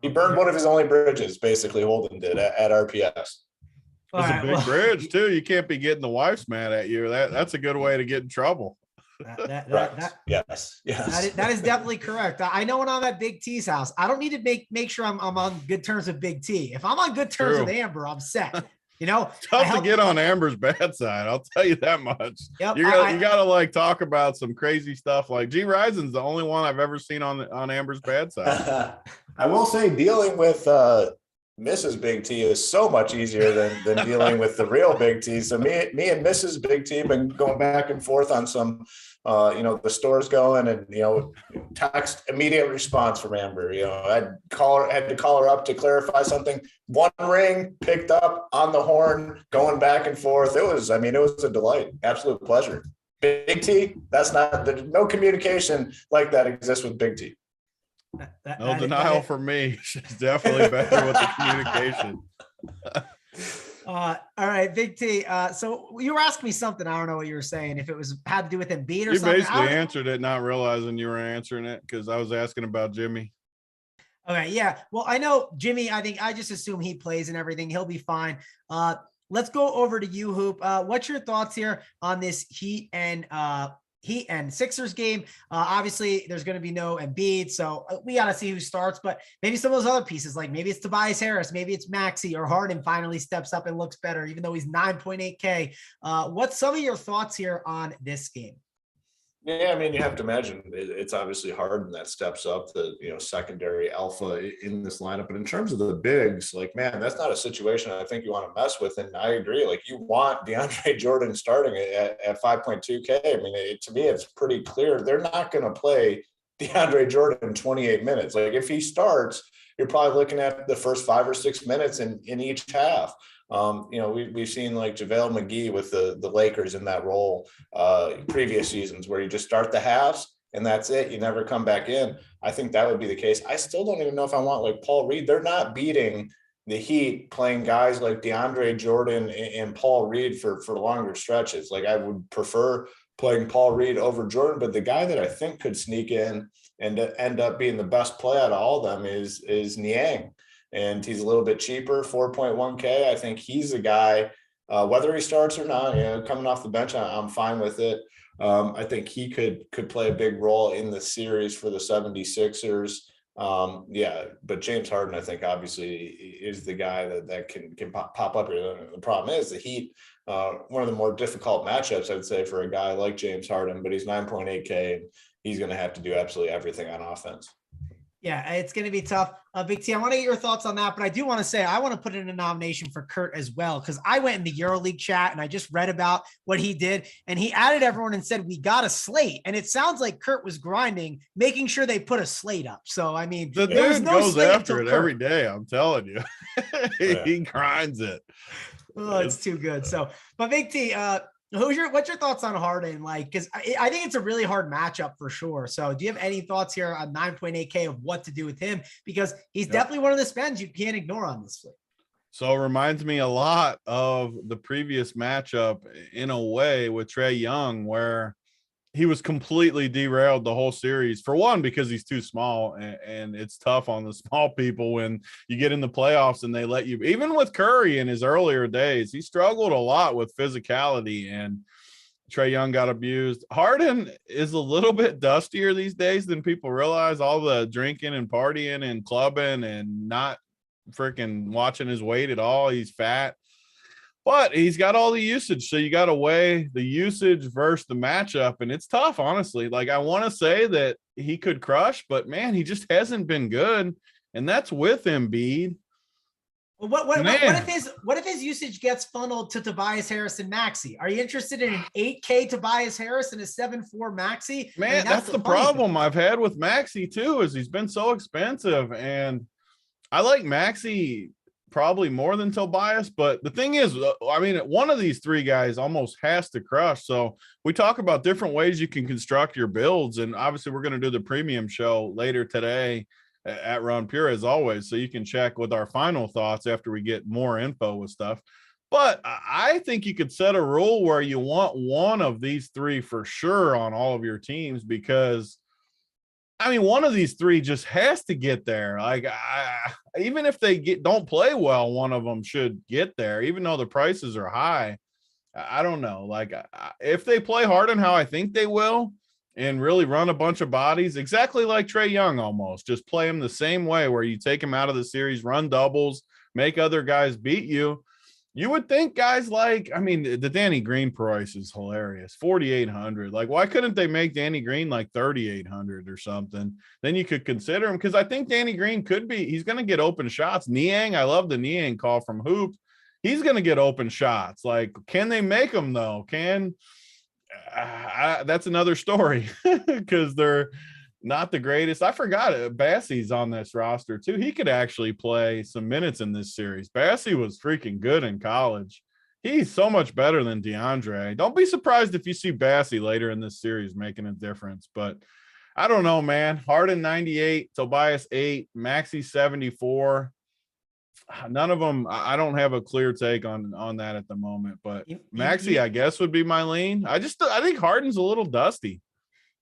He burned one of his only bridges, basically. Holden did at RPS. It's a big bridge too. You can't be getting the wife's mad at you. That's a good way to get in trouble. Yes. That is definitely correct. I know when I'm at Big T's house, I don't need to make sure I'm on good terms with Big T. If I'm on good terms with Amber, I'm set. Tough to get on Amber's bad side. I'll tell you that much. Yep, you gotta like talk about some crazy stuff. Like G Risen's the only one I've ever seen on Amber's bad side. I will say dealing with Mrs. Big T is so much easier than dealing with the real Big T. So me and Mrs. Big T have been going back and forth on some, the store's going and, text immediate response from Amber. I had to call her up to clarify something. One ring, picked up on the horn, going back and forth. It was a delight, absolute pleasure. Big T, there's no communication like that exists with Big T. No denial for me. She's definitely better with the communication. All right, Big T. So you were asking me something. I don't know what you were saying. If it had to do with Embiid or you something. You basically answered it, not realizing you were answering it because I was asking about Jimmy. Okay, yeah. Well, I know Jimmy. I just assume he plays and everything. He'll be fine. Let's go over to you, Hoop. What's your thoughts here on this Heat and Sixers game? Obviously, there's going to be no Embiid, so we got to see who starts. But maybe some of those other pieces, like maybe it's Tobias Harris, maybe it's Maxi or Harden finally steps up and looks better, even though he's 9.8K. What's some of your thoughts here on this game? Yeah, you have to imagine it's obviously Harden that steps up, the secondary alpha in this lineup. But in terms of the bigs, that's not a situation I think you want to mess with. And I agree, you want DeAndre Jordan starting at 5.2K. To me, it's pretty clear they're not going to play DeAndre Jordan 28 minutes. If he starts, you're probably looking at the first 5 or 6 minutes in each half. We've seen JaVale McGee with the Lakers in that role previous seasons where you just start the halves and that's it. You never come back in. I think that would be the case. I still don't even know if I want Paul Reed. They're not beating the Heat playing guys like DeAndre Jordan and Paul Reed for longer stretches. I would prefer playing Paul Reed over Jordan, but the guy that I think could sneak in and end up being the best play out of all of them is Niang. And he's a little bit cheaper, 4.1K. I think he's a guy, whether he starts or not, coming off the bench, I'm fine with it. I think he could play a big role in the series for the 76ers. But James Harden, I think, obviously is the guy that can pop up here. The problem is the Heat, one of the more difficult matchups, I'd say, for a guy like James Harden, but he's 9.8K, and he's going to have to do absolutely everything on offense. Yeah, it's going to be tough. Big T, I want to get your thoughts on that, but I do want to say I want to put in a nomination for Kurt as well, because I went in the EuroLeague chat and I just read about what he did, and he added everyone and said, we got a slate. And it sounds like Kurt was grinding, making sure they put a slate up. So, the dude goes after it every day, I'm telling you. He grinds it. Oh, it's too good. So, but Big T, what's your thoughts on Harden? Because I think it's a really hard matchup for sure. So do you have any thoughts here on 9.8K of what to do with him? Because he's definitely one of the spends you can't ignore on this slate. So it reminds me a lot of the previous matchup in a way with Trae Young, where he was completely derailed the whole series. For one, because he's too small, and it's tough on the small people when you get in the playoffs and they let you. Even with Curry in his earlier days, he struggled a lot with physicality, and Trae Young got abused. Harden is a little bit dustier these days than people realize. All the drinking and partying and clubbing and not freaking watching his weight at all. He's fat, but he's got all the usage. So you got to weigh the usage versus the matchup. And it's tough, honestly. Like, I want to say that he could crush, but man, he just hasn't been good. And that's with Embiid. Well, what if his usage gets funneled to Tobias Harris and Maxi? Are you interested in an 8K Tobias Harris and a 7-4 Maxi? Man, I mean, that's the problem I've had with Maxi too, is he's been so expensive. And I like Maxi probably more than Tobias, but the thing is, I mean, one of these three guys almost has to crush. So we talk about different ways you can construct your builds. And obviously we're going to do the premium show later today at Ron Pure, as always, so you can check with our final thoughts after we get more info with stuff. But I think you could set a rule where you want one of these three for sure on all of your teams, because I mean, one of these three just has to get there. Like, even if they don't play well, one of them should get there, even though the prices are high. I don't know. Like, if they play Harden how I think they will, and really run a bunch of bodies, exactly like Trae Young, almost just play him the same way, where you take him out of the series, run doubles, make other guys beat you. You would think guys like, I mean, the Danny Green price is hilarious, 4,800. Like, why couldn't they make Danny Green like 3,800 or something? Then you could consider him, because I think Danny Green he's going to get open shots. Niang, I love the Niang call from Hoop. He's going to get open shots. Like, can they make them though? That's another story, because they're not the greatest. I forgot Bassey's on this roster too. He could actually play some minutes in this series. Bassey was freaking good in college. He's so much better than DeAndre. Don't be surprised if you see Bassey later in this series making a difference. But I don't know, man. Harden 98, Tobias 8, Maxi 74. None of them. I don't have a clear take on that at the moment, but Maxi, I guess, would be my lean. I think Harden's a little dusty.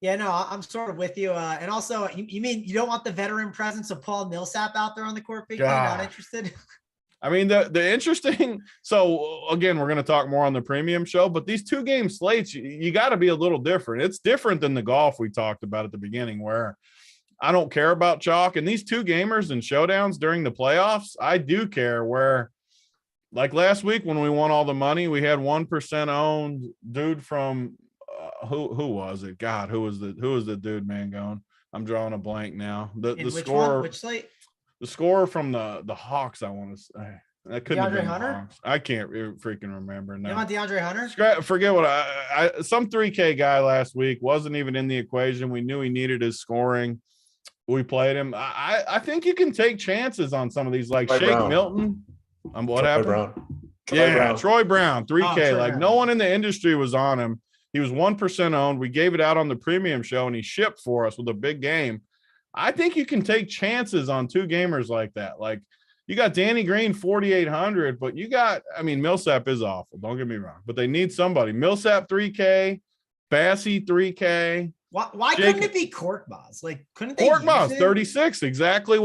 Yeah, no, I'm sort of with you. And also, you mean you don't want the veteran presence of Paul Millsap out there on the court? Big T, not interested. I mean, the interesting. So again, we're going to talk more on the premium show, but these 2-game slates, you got to be a little different. It's different than the golf we talked about at the beginning, where I don't care about chalk. And these 2-gamers and showdowns during the playoffs, I do care. Where, like last week when we won all the money, we had 1% owned dude from who was it? God, who was the dude, Mangone? I'm drawing a blank now. The score, which slate? The score from the Hawks, I want to say. That couldn't have been Hunter? Hawks. I can't freaking remember now. You want DeAndre Hunter? Forget what some 3K guy last week wasn't even in the equation. We knew he needed his scoring. We played him. I think you can take chances on some of these, like Shake Milton. What happened? Troy Brown, 3K. Like, no one in the industry was on him. He was 1% owned. We gave it out on the premium show, and he shipped for us with a big game. I think you can take chances on 2-gamers like that. Like, you got Danny Green, 4,800, but you got, I mean, Millsap is awful. Don't get me wrong, but they need somebody. Millsap, 3K. Bassey, 3K. Why couldn't it be Korkmaz? Like, couldn't they? Korkmaz, 36. Exactly.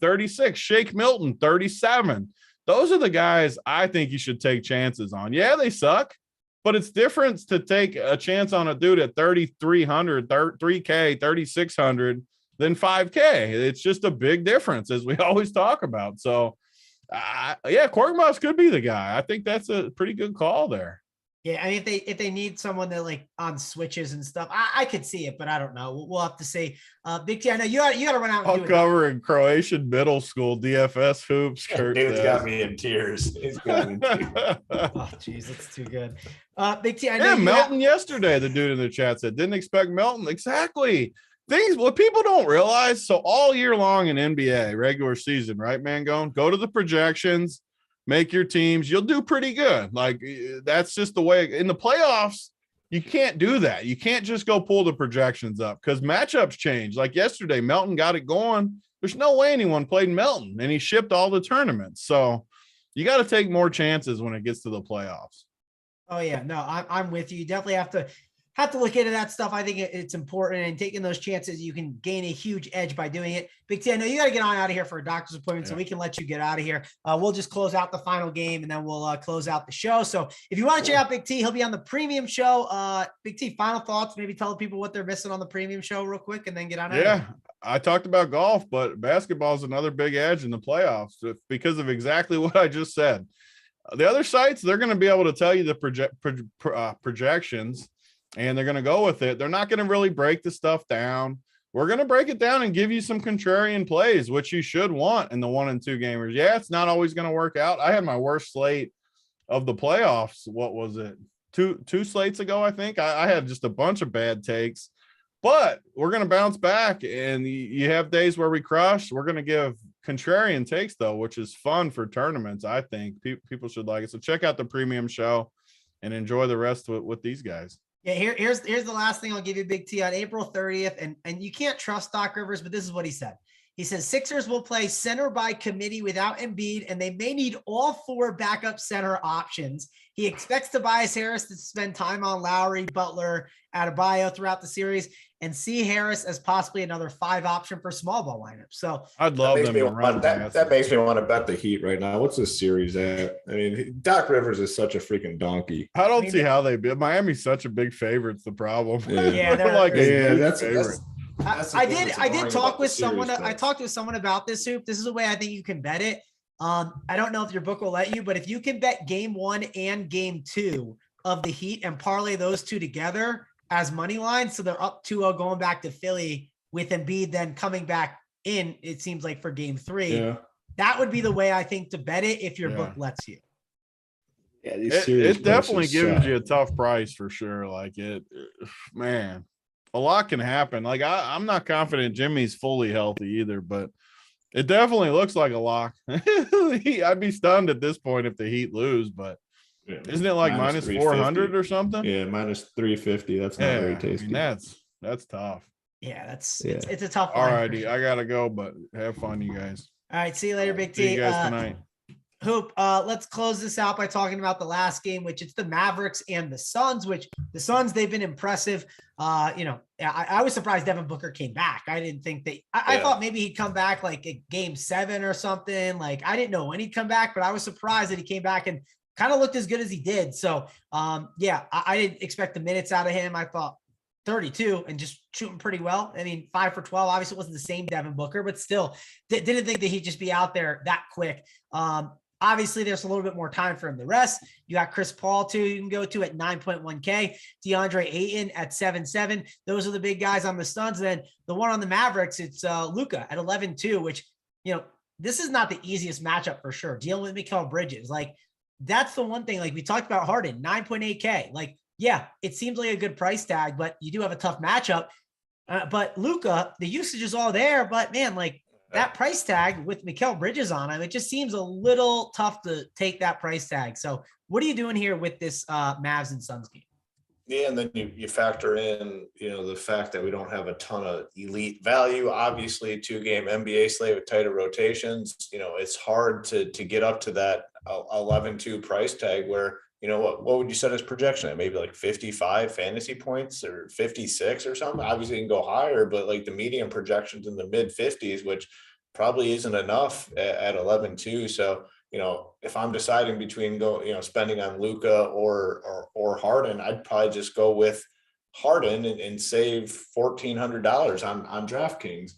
36. Shake Milton, 37. Those are the guys I think you should take chances on. Yeah, they suck, but it's different to take a chance on a dude at 3,300, 3K, 3,600 than 5K. It's just a big difference, as we always talk about. So, yeah, Korkmaz could be the guy. I think that's a pretty good call there. Yeah, I mean, if they need someone that, like, on switches and stuff, I could see it, but I don't know. We'll have to see. Big T, I know you got to run out. I'll cover in Croatian middle school DFS hoops. Dude's got me in tears. He's got me in tears. Oh, geez, it's too good. Big T, I know. Yeah, Melton yesterday. The dude in the chat said didn't expect Melton. Exactly. What people don't realize. So all year long in NBA regular season, right, Mangone? Go to the projections. Make your teams, you'll do pretty good. Like, that's just the way. In the playoffs, you can't do that. You can't just go pull the projections up, because matchups change. Like yesterday, Melton got it going. There's no way anyone played Melton, and he shipped all the tournaments. So you got to take more chances when it gets to the playoffs. Oh, yeah. No, I'm with you. You definitely have to have to look into that stuff. I think it's important, and taking those chances, you can gain a huge edge by doing it. Big T, I know you got to get on out of here for a doctor's appointment, so we can let you get out of here. We'll just close out the final game, and then we'll close out the show. So if you want to check out Big T, he'll be on the premium show. Big T, final thoughts, maybe tell people what they're missing on the premium show real quick, and then get on out of here. I talked about golf, but basketball is another big edge in the playoffs because of exactly what I just said. The other sites, they're going to be able to tell you the projections, and they're going to go with it. They're not going to really break the stuff down. We're going to break it down and give you some contrarian plays, which you should want in the 1 and 2 gamers. Yeah, it's not always going to work out. I had my worst slate of the playoffs. What was it? Two slates ago, I think. I had just a bunch of bad takes, but we're going to bounce back, and you have days where we crush. We're going to give contrarian takes, though, which is fun for tournaments. I think people should like it. So check out the premium show and enjoy the rest with these guys. Yeah, here's the last thing I'll give you, Big T. On April 30th, and you can't trust Doc Rivers, but this is what he said. He says Sixers will play center by committee without Embiid, and they may need all 4 backup center options. He expects Tobias Harris to spend time on Lowry, Butler, Adebayo throughout the series, and see Harris as possibly another 5 option for small ball lineup. So I'd love them to run that makes me want to bet the Heat right now. What's this series at? I mean, Doc Rivers is such a freaking donkey. I don't see how they be. Miami's such a big favorite. It's the problem. Yeah, they're like that's favorite. I did talk with someone. I talked with someone about this, Hoop. This is a way I think you can bet it. I don't know if your book will let you, but if you can bet game 1 and game 2 of the Heat and parlay those 2 together as money lines, so they're up 2-0 going back to Philly with Embiid then coming back in, it seems like for game 3. Yeah. That would be the way I think to bet it if your book lets you. Yeah, it definitely gives you a tough price for sure. Like man, a lot can happen. Like I'm not confident Jimmy's fully healthy either, but it definitely looks like a lock. I'd be stunned at this point if the Heat lose, but isn't it like minus 400 or something? Yeah, minus 350. That's not very tasty. I mean, that's tough. Yeah, it's a tough one. All righty, I gotta go, but have fun, you guys. All right, see you later, Big T. See you guys tonight. Hoop, let's close this out by talking about the last game, which it's the Mavericks and the Suns, which the Suns, they've been impressive. I was surprised Devin Booker came back. I didn't think I thought maybe he'd come back like a game 7 or something. Like I didn't know when he'd come back, but I was surprised that he came back and kind of looked as good as he did. So I didn't expect the minutes out of him. I thought 32 and just shooting pretty well. I mean, 5 for 12, obviously it wasn't the same Devin Booker, but still didn't think that he'd just be out there that quick. Obviously, there's a little bit more time for him. The rest, you got Chris Paul, too, you can go to at 9.1K. DeAndre Ayton at 7.7. Those are the big guys on the Suns. And then the one on the Mavericks, it's Luka at 11.2, which, this is not the easiest matchup for sure. Dealing with Mikal Bridges. Like, that's the one thing. Like, we talked about Harden, 9.8K. Like, yeah, it seems like a good price tag, but you do have a tough matchup. But Luka, the usage is all there. But, man, like, that price tag with Mikal Bridges on him, it just seems a little tough to take that price tag. So what are you doing here with this Mavs and Suns game? Yeah, and then you factor in, the fact that we don't have a ton of elite value. Obviously, 2-game NBA slate with tighter rotations. It's hard to get up to that 11-2 price tag where, what would you set as projection at? Maybe like 55 fantasy points or 56 or something. Obviously, you can go higher, but like the median projections in the mid 50s, which probably isn't enough at 11-2. So, if I'm deciding between spending on Luka or Harden, I'd probably just go with Harden and save $1,400 on DraftKings.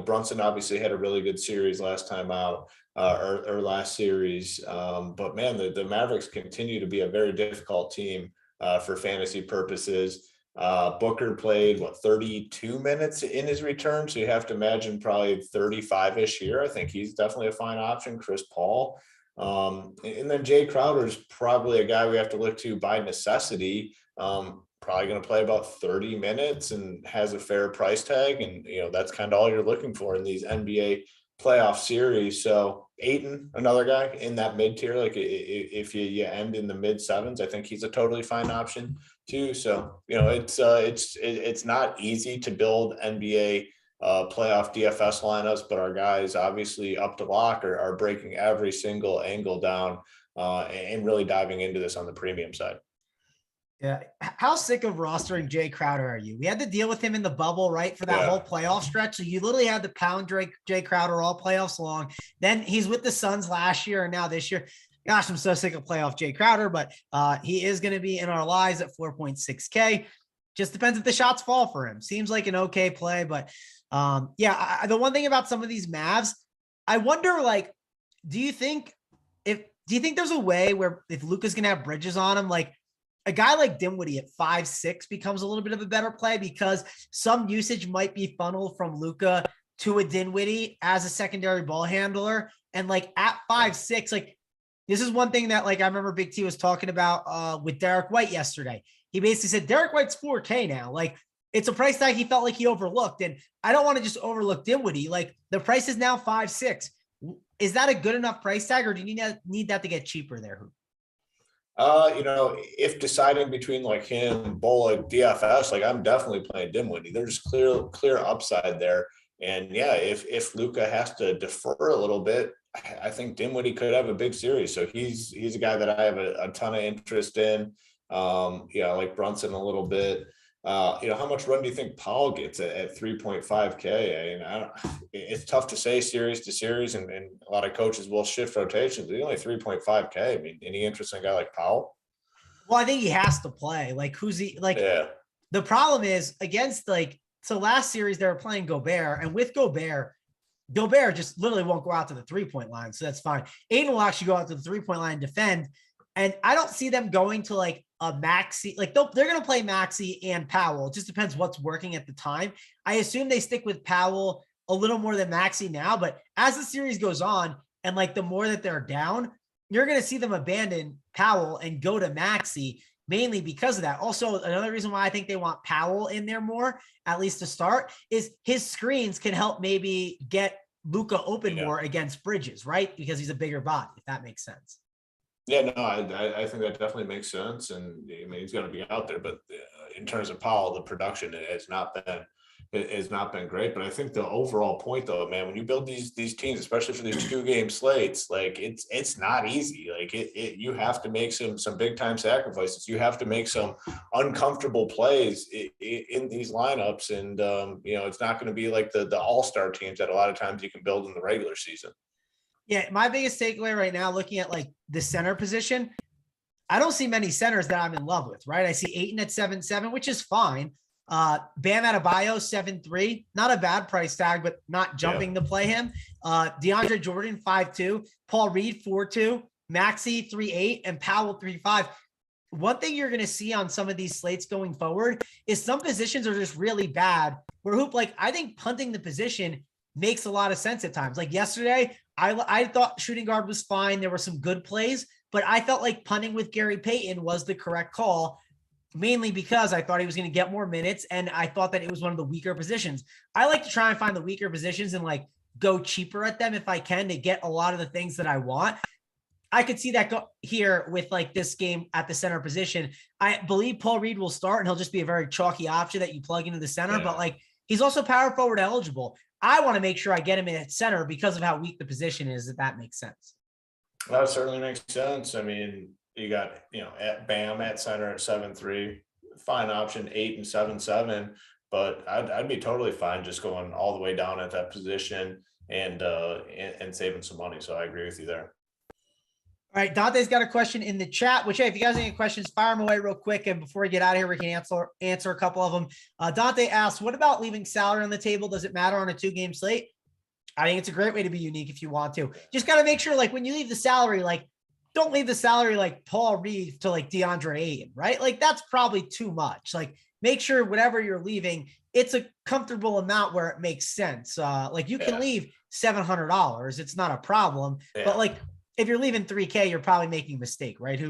Brunson obviously had a really good series last time out. Or last series. But man, the Mavericks continue to be a very difficult team for fantasy purposes. Booker played 32 minutes in his return. So you have to imagine probably 35-ish here. I think he's definitely a fine option. Chris Paul. And then Jay Crowder's probably a guy we have to look to by necessity. Probably going to play about 30 minutes and has a fair price tag. And, that's kind of all you're looking for in these NBA playoff series. So Ayton, another guy in that mid tier, like if you end in the mid 7s, I think he's a totally fine option too. So, it's not easy to build NBA playoff DFS lineups, but our guys obviously up to lock are breaking every single angle down and really diving into this on the premium side. Yeah. How sick of rostering Jay Crowder are you? We had to deal with him in the bubble, right? For that whole playoff stretch. So you literally had to pound Jay Crowder all playoffs long. Then he's with the Suns last year and now this year. Gosh, I'm so sick of playoff Jay Crowder, but he is going to be in our lives at 4.6K. Just depends if the shots fall for him. Seems like an okay play, but the one thing about some of these Mavs, I wonder, like, do you think there's a way where if Luka's going to have Bridges on him, like, a guy like Dinwiddie at 5'6" becomes a little bit of a better play because some usage might be funneled from Luka to a Dinwiddie as a secondary ball handler. And like at 5'6", like this is one thing that like I remember Big T was talking about with Derek White yesterday. He basically said Derek White's 4K now. Like it's a price tag he felt like he overlooked. And I don't want to just overlook Dinwiddie. Like the price is now 5'6". Is that a good enough price tag or do you need that to get cheaper there? If deciding between like him, Bullock, DFS, like I'm definitely playing Dinwiddie. There's clear upside there. And yeah, if Luka has to defer a little bit, I think Dinwiddie could have a big series. So he's a guy that I have a ton of interest in. I like Brunson a little bit. How much run do you think Powell gets at 3.5K? I mean, it's tough to say series to series, and a lot of coaches will shift rotations. He's only 3.5K. I mean, any interest in a guy like Powell? Well, I think he has to play. Like, who's he? Like, The problem is against so last series they were playing Gobert, and with Gobert just literally won't go out to the 3-point line, so that's fine. Aiden will actually go out to the 3-point line and defend, and I don't see them going to like a Maxi. Like they're going to play Maxi and Powell. It just depends what's working at the time. I assume they stick with Powell a little more than Maxi now, but as the series goes on and like the more that they're down, you're going to see them abandon Powell and go to Maxi mainly because of that. Also, another reason why I think they want Powell in there more, at least to start, is his screens can help maybe get Luka open more against Bridges, right? Because he's a bigger body, if that makes sense. Yeah, no, I think that definitely makes sense. And I mean, he's going to be out there, but in terms of Powell, the production has not been great. But I think the overall point though, man, when you build these teams, especially for these 2-game slates, like it's not easy. Like you have to make some big time sacrifices. You have to make some uncomfortable plays in these lineups. And, it's not going to be like the all-star teams that a lot of times you can build in the regular season. Yeah, my biggest takeaway right now, looking at like the center position, I don't see many centers that I'm in love with, right? I see Ayton at 7.7, which is fine. Bam Adebayo 7.3, not a bad price tag, but not jumping to play him. DeAndre Jordan 5.2, Paul Reed 4.2, Maxi 3.8, and Powell 3.5. One thing you're going to see on some of these slates going forward is some positions are just really bad. I think punting the position makes a lot of sense at times. Like yesterday, I thought shooting guard was fine. There were some good plays, but I felt like punting with Gary Payton was the correct call, mainly because I thought he was going to get more minutes, and I thought that it was one of the weaker positions. I like to try and find the weaker positions and like go cheaper at them if I can to get a lot of the things that I want. I could see that go here with like this game at the center position. I believe Paul Reed will start, and he'll just be a very chalky option that you plug into the center, but like he's also power forward eligible. I want to make sure I get him in at center because of how weak the position is, if that makes sense. That certainly makes sense. I mean, you got, at Bam at center at 7.3, fine option, 8 and 7.7, but I'd be totally fine just going all the way down at that position and saving some money. So I agree with you there. All right, Dante's got a question in the chat, which, hey, if you guys have any questions, fire them away real quick. And before we get out of here, we can answer a couple of them. Dante asks, what about leaving salary on the table? Does it matter on a 2-game slate? I think it's a great way to be unique if you want to. Just got to make sure, like, when you leave the salary, like, don't leave the salary like Paul Reed to like DeAndre Ayton, right? Like, that's probably too much. Like, make sure whatever you're leaving, it's a comfortable amount where it makes sense. Like, you can leave $700. It's not a problem. But, like, if you're leaving 3K, you're probably making a mistake, right?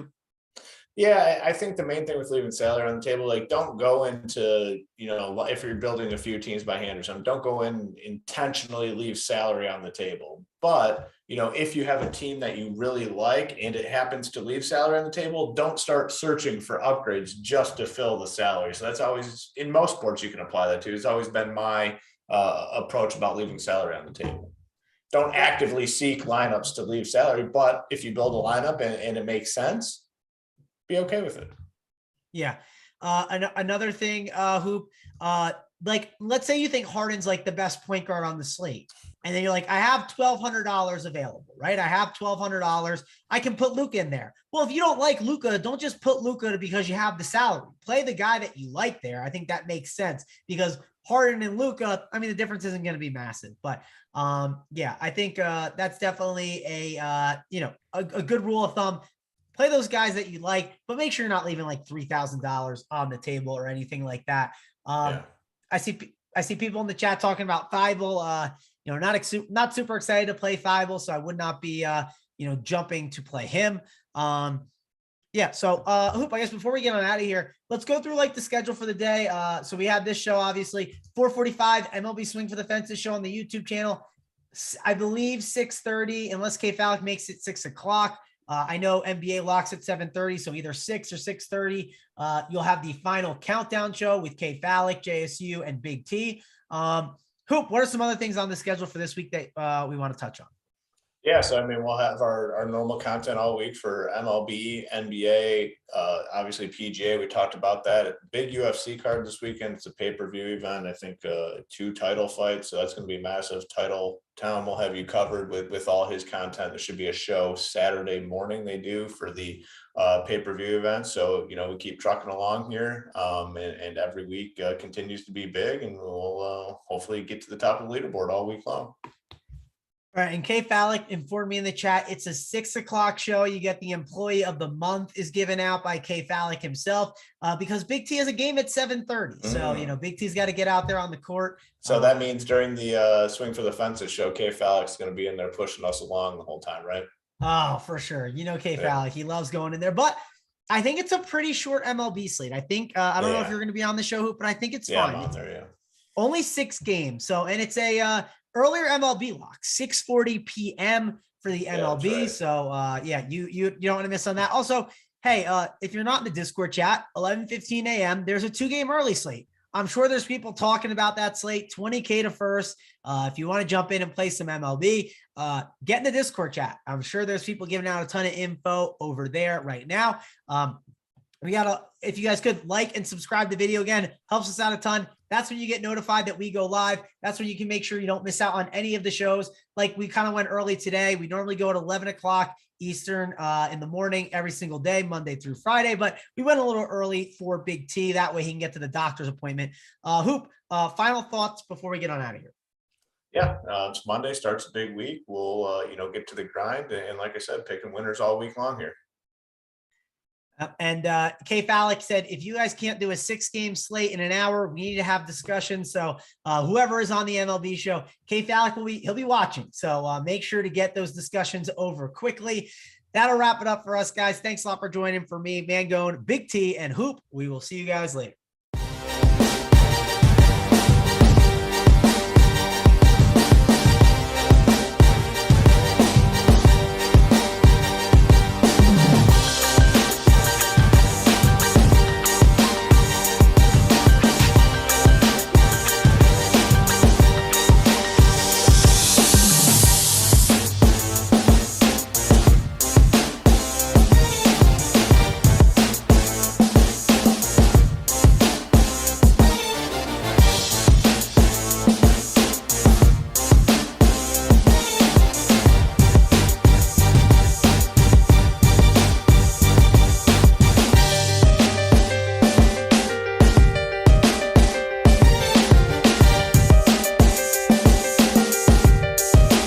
Yeah, I think the main thing with leaving salary on the table, like don't go into, if you're building a few teams by hand or something, don't go in intentionally leave salary on the table. But, if you have a team that you really like and it happens to leave salary on the table, don't start searching for upgrades just to fill the salary. So that's always, in most sports you can apply that to. It's always been my approach about leaving salary on the table. Don't actively seek lineups to leave salary, but if you build a lineup and it makes sense, be okay with it. Yeah. Another thing, Hoop, like, let's say you think Harden's like the best point guard on the slate. And then you're like, I have $1,200 available, right? I have $1,200. I can put Luka in there. Well, if you don't like Luka, don't just put Luka because you have the salary. Play the guy that you like there. I think that makes sense because Harden and Luka, I mean, the difference isn't going to be massive. But yeah, I think that's definitely a good rule of thumb. Play those guys that you like, but make sure you're not leaving like $3,000 on the table or anything like that. I see people in the chat talking about Thibault. Not super excited to play Thibault, so I would not be jumping to play him. Yeah. So Hoop, I guess before we get on out of here, let's go through like the schedule for the day. So we had this show, obviously 4:45 MLB Swing for the Fences show on the YouTube channel. I believe 6:30, unless K Fallick makes it 6 o'clock. I know NBA locks at 7:30, so either 6 or 6:30. You'll have the final countdown show with K Fallick, JSU, and Big T. Hoop, what are some other things on the schedule for this week that we want to touch on? Yeah, so I mean, we'll have our normal content all week for MLB, NBA, obviously PGA. We talked about that. Big UFC card this weekend. It's a pay-per-view event. I think 2 title fights, so that's going to be massive. Title Town will have you covered with all his content. There should be a show Saturday morning they do for the pay-per-view event. So, we keep trucking along here, and every week continues to be big, and we'll hopefully get to the top of the leaderboard all week long. All right, and K Fallick informed me in the chat, it's a 6 o'clock show. You get the employee of the month is given out by K Fallick himself because Big T has a game at 7:30. So, Big T's got to get out there on the court. So that means during the Swing for the Fences show, K Fallick's going to be in there pushing us along the whole time, right? Oh, for sure. K Fallick, he loves going in there, but I think it's a pretty short MLB slate. I think, I don't know if you're going to be on the show, Hoop, but I think it's fine. I'm on there, Only 6 games. So, and it's a, earlier MLB lock, 6:40 p.m. for the MLB. Right. So you don't want to miss on that. Also, hey, if you're not in the Discord chat, 11:15 a.m. there's a 2-game early slate. I'm sure there's people talking about that slate, 20K to first. If you want to jump in and play some MLB, get in the Discord chat. I'm sure there's people giving out a ton of info over there right now. If you guys could like and subscribe to the video, again, helps us out a ton. That's when you get notified that we go live. That's when you can make sure you don't miss out on any of the shows. Like we kind of went early today. We normally go at 11 o'clock Eastern in the morning every single day, Monday through Friday, but we went a little early for Big T. That way he can get to the doctor's appointment. Hoop, final thoughts before we get on out of here. Yeah, it's Monday, starts a big week. We'll, get to the grind. And like I said, picking winners all week long here. And K Fallick said, if you guys can't do a 6-game slate in an hour, we need to have discussions. So whoever is on the MLB show, K Fallick he'll be watching. So make sure to get those discussions over quickly. That'll wrap it up for us, guys. Thanks a lot for joining. For me, Mangone, Big T, and Hoop. We will see you guys later.